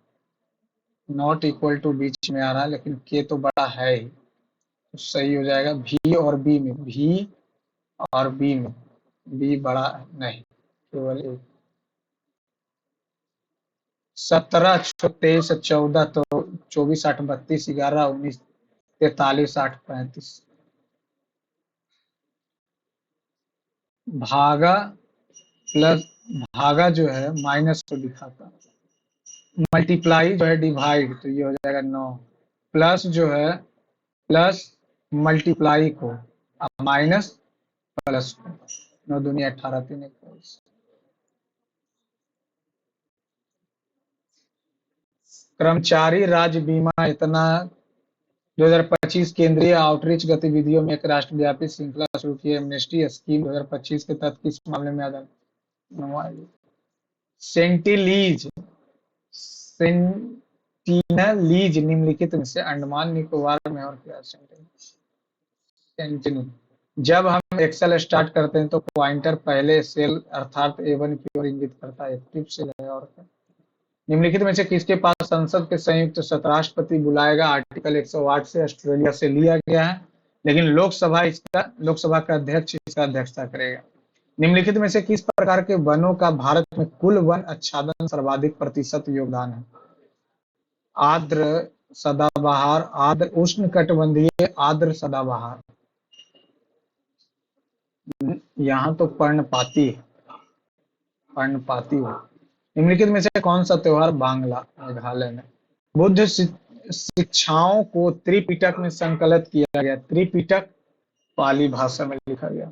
नॉट इक्वल टू बीच में आ रहा है, लेकिन के तो बड़ा है ही, तो सही हो जाएगा भी और बी में, भी और बी में, बी बड़ा नहीं, केवल एक। 17 23 14, तो 24 8 32 11 19 43 8 35, भागा प्लस, भागा जो है माइनस को दिखाता, मल्टीप्लाई जो है डिवाइड, तो ये हो जाएगा 9, प्लस जो है, प्लस मल्टीप्लाई को, माइनस प्लस को, 9 दूनी 18, 3 21। कर्मचारी राज्य बीमा इतना 2025 केंद्रीय आउटरीच गतिविधियों में एक राष्ट्रव्यापी श्रृंखला शुरू की है। एमनेस्टी स्कीम 2025 के तहत किस मामले में आधार सेंटिलीज सेंटिनलीज निम्नलिखित में से अंडमान निकोबार में और क्या सेंटिनल। जब हम एक्सेल स्टार्ट करते हैं तो पॉइंटर पहले सेल अर्थात A1 की ओर इंगित करता है। एक्टिव सेल है और क्या। निम्नलिखित में से किसके पास संसद के संयुक्त सत्राष्ट्रपति बुलाएगा आर्टिकल 108 से ऑस्ट्रेलिया से लिया गया है, लेकिन लोकसभा का अध्यक्ष इसका अध्यक्षता करेगा। निम्नलिखित में से किस प्रकार के वनों का भारत में कुल वन आच्छादन सर्वाधिक प्रतिशत योगदान है? आर्द्र सदाबहार, आर्द्र उष्णकटिबंधीय, आर्द्र सदाबहार। यहाँ तो पर्णपाती हो। निम्नलिखित में से कौन सा त्योहार बांग्ला मेघालय में बुद्ध शिक्षाओं को त्रिपिटक में संकलित किया गया? त्रिपिटक पाली भाषा में लिखा गया।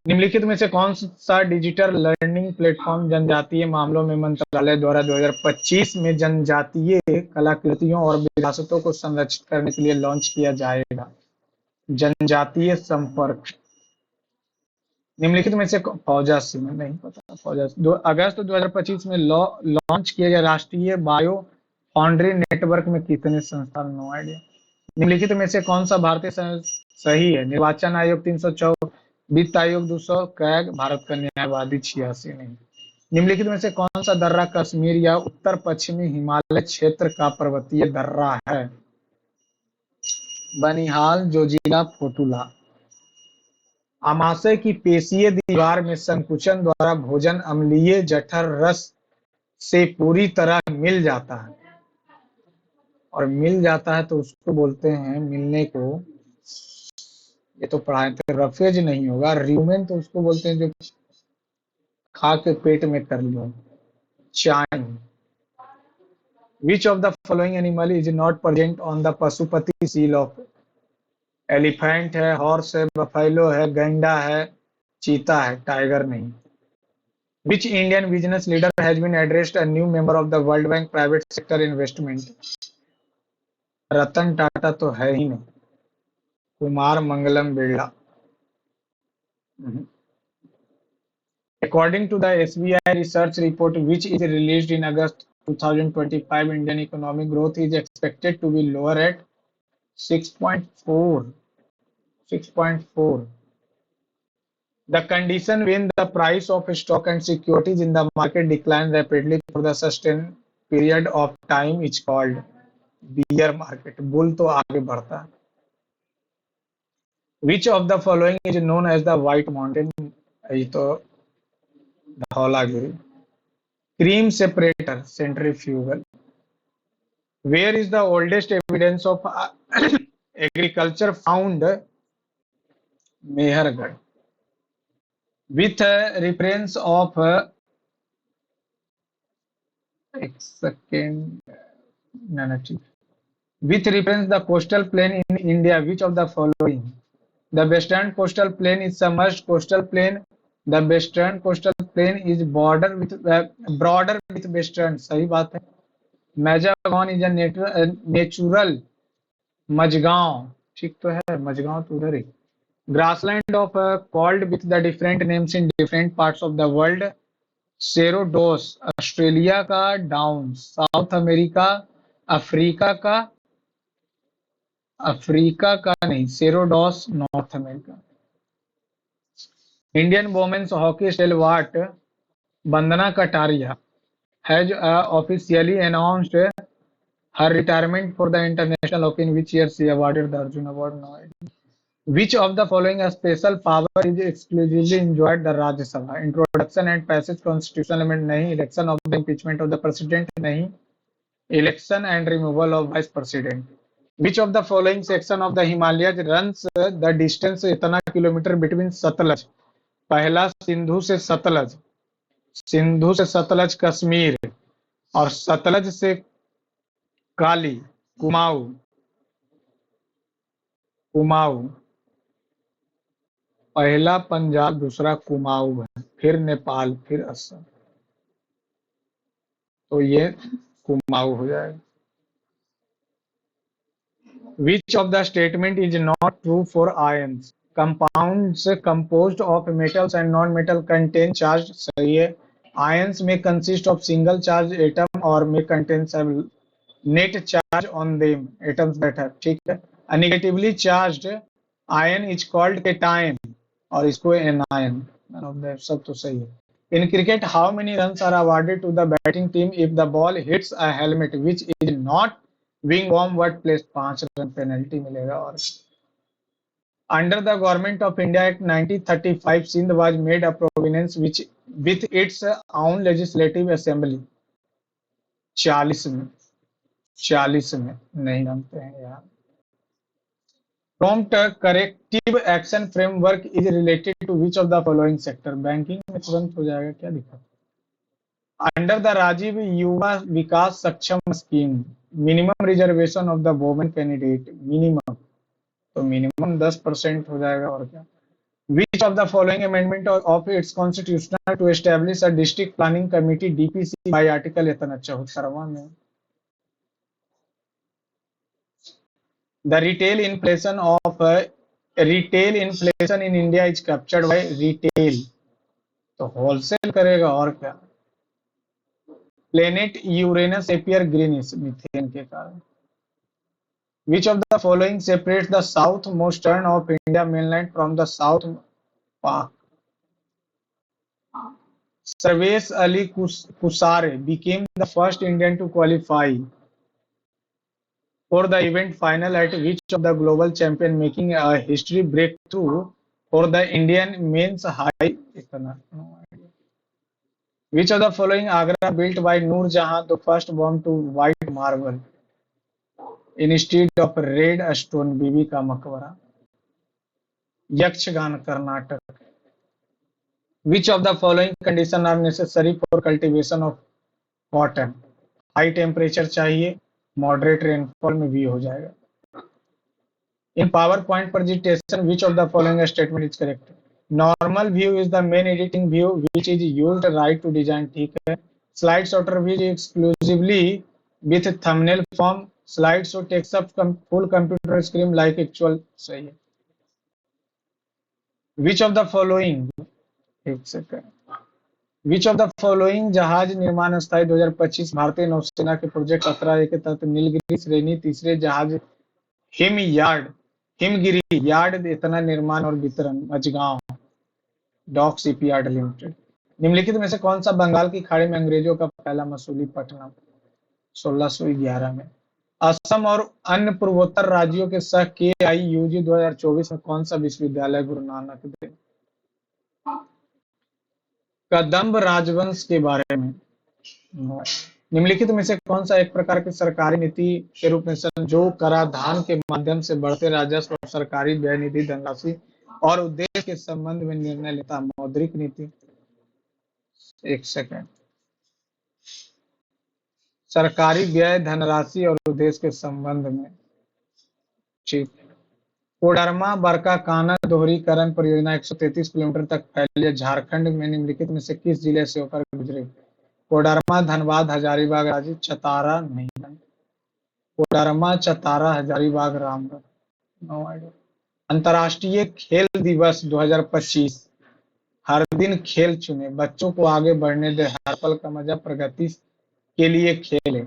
निम्नलिखित में से कौन सा डिजिटल लर्निंग प्लेटफॉर्म जनजातीय मामलों में मंत्रालय द्वारा 2025 में जनजातीय कलाकृतियों और विरासतों को संरक्षित करने के लिए लॉन्च किया जाएगा? जनजातीय संपर्क। निम्नलिखित में से फौजा सीमा नहीं पता। फौजा अगस्त 2025 में लॉन्च किया गया राष्ट्रीय बायो फाउंड्री नेटवर्क में कितने संस्थान? No idea. निम्नलिखित में से कौन सा भारतीय सही है? निर्वाचन आयोग 304, वित्त आयोग 200, कैग भारत का न्यायवादी 86 नहीं। निम्नलिखित में से कौन सा दर्रा कश्मीर या उत्तर पश्चिमी हिमालय क्षेत्र का पर्वतीय दर्रा है? बनिहाल, जोजिला, फोटुला। आमाशय की पेशीय दीवार में संकुचन द्वारा भोजन अम्लीय जठर रस से पूरी तरह मिल जाता है, और मिल जाता है तो उसको बोलते हैं मिलने को, ये तो पढ़ाए थे, रफेज नहीं होगा, र्यूमेन तो उसको बोलते हैं जो खा के पेट में कर लो। चाइन। Which of the following animal is not present on the Pashupati seal of? Elephant है, हॉर्स है, बफेलो है, गैंडा है, चीता है, टाइगर नहीं। Which Indian business leader has been addressed a new member of the World Bank Private Sector Investment? Ratan Tata तो है ही नहीं। Kumar Mangalam Birla. According to the SBI research report which is released in August 2025, Indian economic growth is expected to be lower at 6.4. The condition when the price of stock and securities in the market decline rapidly for the sustained period of time is called bear market. Bull तो आगे बढ़ता है। Which of the following is known as the White Mountain? ये तो Dhaulagiri. Cream separator, centrifugal. Where is the oldest evidence of agriculture found? Mehrgarh. With reference of एक second, with reference the coastal plain in India, which of the following? The western coastal plain is submerged coastal plain. The western coastal plain is broader with western. सही बात है। Mazagon is a natural Mazagaon, ठीक तो है, मजगांव तो उधर ही। Grassland of called with the different names in different parts of the world. Cerrados Australia का, down South America, Africa का नहीं, cerrados North America. Indian women's hockey stalwart Vandana Kataria has officially announced her retirement for the international hockey in which year she awarded the Arjuna award? No idea. Which of the following special power is exclusively enjoyed the Rajya Sabha? Introduction and passage constitutional amendment नहीं, election of the impeachment of the president नहीं, election and removal of vice president. Which of the following section of the Himalayas runs the distance इतना kilometre between Sutlej? पहला सिंधु से सतलज कश्मीर, और सतलज से काली कुमाऊं। पहला पंजाब, दूसरा कुमाऊं है, फिर नेपाल, फिर असम। तो ये कुमाऊं हो जाएगा। Which of the statement is not true for ions? Compounds composed of metals and non-metal contain charged, सही है। Ions may consist of single charged atom or may contain some net charge on them, atoms that have, ठीक है। A negatively charged ion is called cation और इसको anion, none of them, सब तो सही है। In cricket, how many runs are awarded to the batting team if the ball hits a helmet which is not wing warm word place, 5 run penalty मिलेगा। और under the government of India act 1935 Sindh was made a province which with its own legislative assembly. 40 में, 40 में नहीं जानते हैं यार। Prompt corrective action framework is related to which of the following sector? Banking में तुरंत हो जाएगा, क्या दिक्कत। Under the Rajiv Yuva Vikas Saksham scheme minimum reservation of the women candidate, minimum, तो मिनिमम 10% हो जाएगा, और क्या। Which of the following amendment of its constitutional to establish a district planning committee DPC by article इतना 74वां में। The retail inflation in India is captured by retail, तो wholesale करेगा, और क्या। Planet Uranus appear greenish, methane के कारण। Which of the following separates the southmost of India mainland from the South Park? Sarvesh Ali Kusare became the first Indian to qualify for the event final at which of the global champion, making a history breakthrough for the Indian men's high. Which of the following Agra built by Noor Jahan, the first bomb to white marble instead of red stone? बीबी का मकबरा। Yakshagana Karnataka. Which of the following conditions are necessary for cultivation of cotton? High temperature चाहिए, moderate rainfall में भी हो जाएगा। In PowerPoint presentation which of the following statement is correct? Normal view is the main editing view which is used right to design, ठीक है। Slide sorter view exclusively with thumbnail form, slide show takes up full computer screen like actual, सही है। Which of the following, एक second, which of the following जहाज निर्माण स्थायी 2025 भारतीय नौसेना के प्रोजेक्ट अतरा के तहत नीलगिरी श्रेणी तीसरे जहाज हिमगिरी यार्ड इतना निर्माण और वितरण मझगांव डॉक शिपयार्ड लिमिटेड। निम्नलिखित में से कौन सा बंगाल की खाड़ी में अंग्रेजों का पहला मसूलीपट्टनम? 1611 में। असम और अन्य पूर्वोत्तर राज्यों के सह के आई यूजी 2024 में कौन सा विश्वविद्यालय गुरु नानक देव कदम्ब राजवंश के बारे में? निम्नलिखित में से कौन सा एक प्रकार की सरकारी नीति के रूप में जो कराधान के माध्यम से बढ़ते राजस्व और सरकारी व्यय निधि धनराशि और उद्देश्य के संबंध में निर्णय लेता? मौद्रिक नीति। एक सेकंड, सरकारी व्यय धनराशि और उद्देश्य के संबंध में, ठीक। कोडरमा बरकाकाना दोहरीकरण परियोजना 133 किलोमीटर तक फैली है, झारखंड में निम्नलिखित में से किस जिले से होकर गुजरे? कोडरमा, धनबाद, हजारीबाग, रांची, चतरा, नहीं। Koderma, Chatra, Hazaribagh, Ramgarh, no idea. अंतर्राष्ट्रीय खेल दिवस 2025, हर दिन खेल चुने, बच्चों को आगे बढ़ने दे, हर पल का मजा, प्रगति के लिए खेले,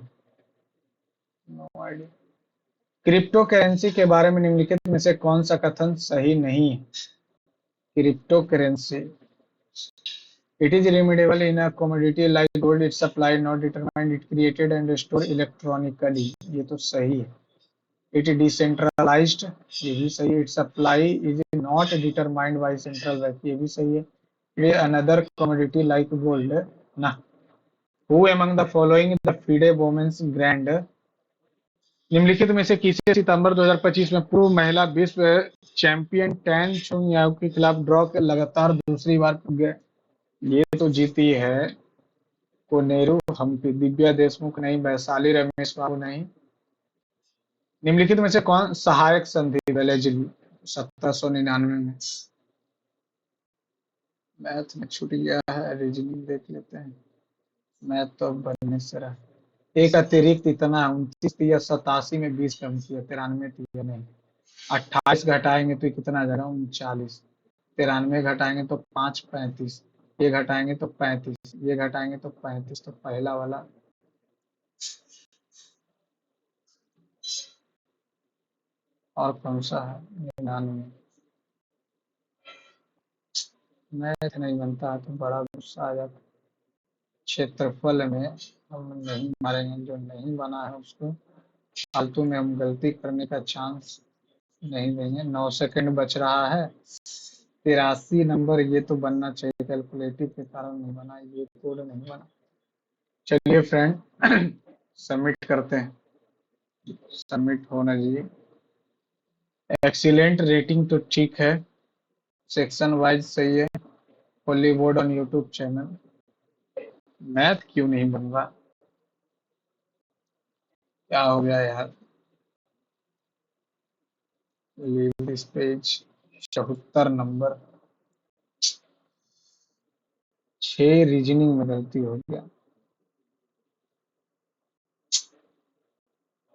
नो आइडिया। क्रिप्टो करेंसी के बारे में निम्नलिखित में से कौन सा कथन सही नहीं है? Crypto currency, it is redeemable in a commodity like gold, its supply not determined, it created and stored electronically, ये तो सही है। It is decentralized, ये भी सही है। Its supply is not determined by central bank, ये भी सही है। ये another commodity like gold, ना। Who among the following the FIDE Women's Grand, निम्नलिखित में से किसे सितंबर 2025 में पूर्व महिला विश्व चैंपियन टैन चुंग याओ के खिलाफ ड्रॉ के लगातार दूसरी बार गए? ये तो जीती है कोनेरू हम्पी, दिव्या देशमुख नहीं, वैशाली रमेश बाबू नहीं। निम्नलिखित में से कौन सहायक संधि वेलेजली 1799 में? मैथ में छूट गया है, रीजनिंग देख लेते हैं। मैथ तो बनने से रहा। एक अतिरिक्त इतना 29 में 20 कम किया, 93 थी नहीं। 28 घटाएंगे तो कितना आ जाएगा, 39। 93 घटाएंगे तो 5 35। ये घटाएंगे तो 35, ये घटाएंगे तो 35, तो पहला वाला। और कौन सा है, 99। मैथ नहीं बनता है तो बड़ा गुस्सा आ जाता। क्षेत्रफल में हम नहीं मारेंगे, जो नहीं बना है उसको फालतू में हम गलती करने का चांस नहीं देंगे। 9 सेकंड बच रहा है। 83 नंबर ये तो बनना चाहिए, कैलकुलेटिव के कारण नहीं बना, ये कोड नहीं बना। चलिए फ्रेंड, सबमिट करते हैं। सबमिट होना चाहिए। एक्सीलेंट रेटिंग तो ठीक है, सेक्शन वाइज सही है। Hollywood on YouTube channel. Math क्यों नहीं बन रहा, क्या हो गया यार। Leave this page. 74 number. 6 reasoning में गलती हो गया,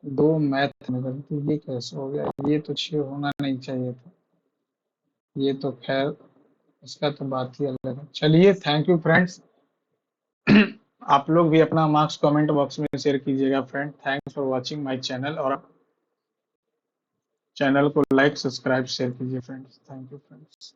2 मैथ में गलती, ये कैसे हो गया, ये तो 6 होना नहीं चाहिए था। ये तो खैर, इसका तो बात ही अलग है। चलिए, थैंक यू फ्रेंड्स। आप लोग भी अपना मार्क्स कमेंट बॉक्स में शेयर कीजिएगा friend. Thanks for watching my channel, और चैनल को लाइक सब्सक्राइब शेयर कीजिए फ्रेंड्स। Thank you friends.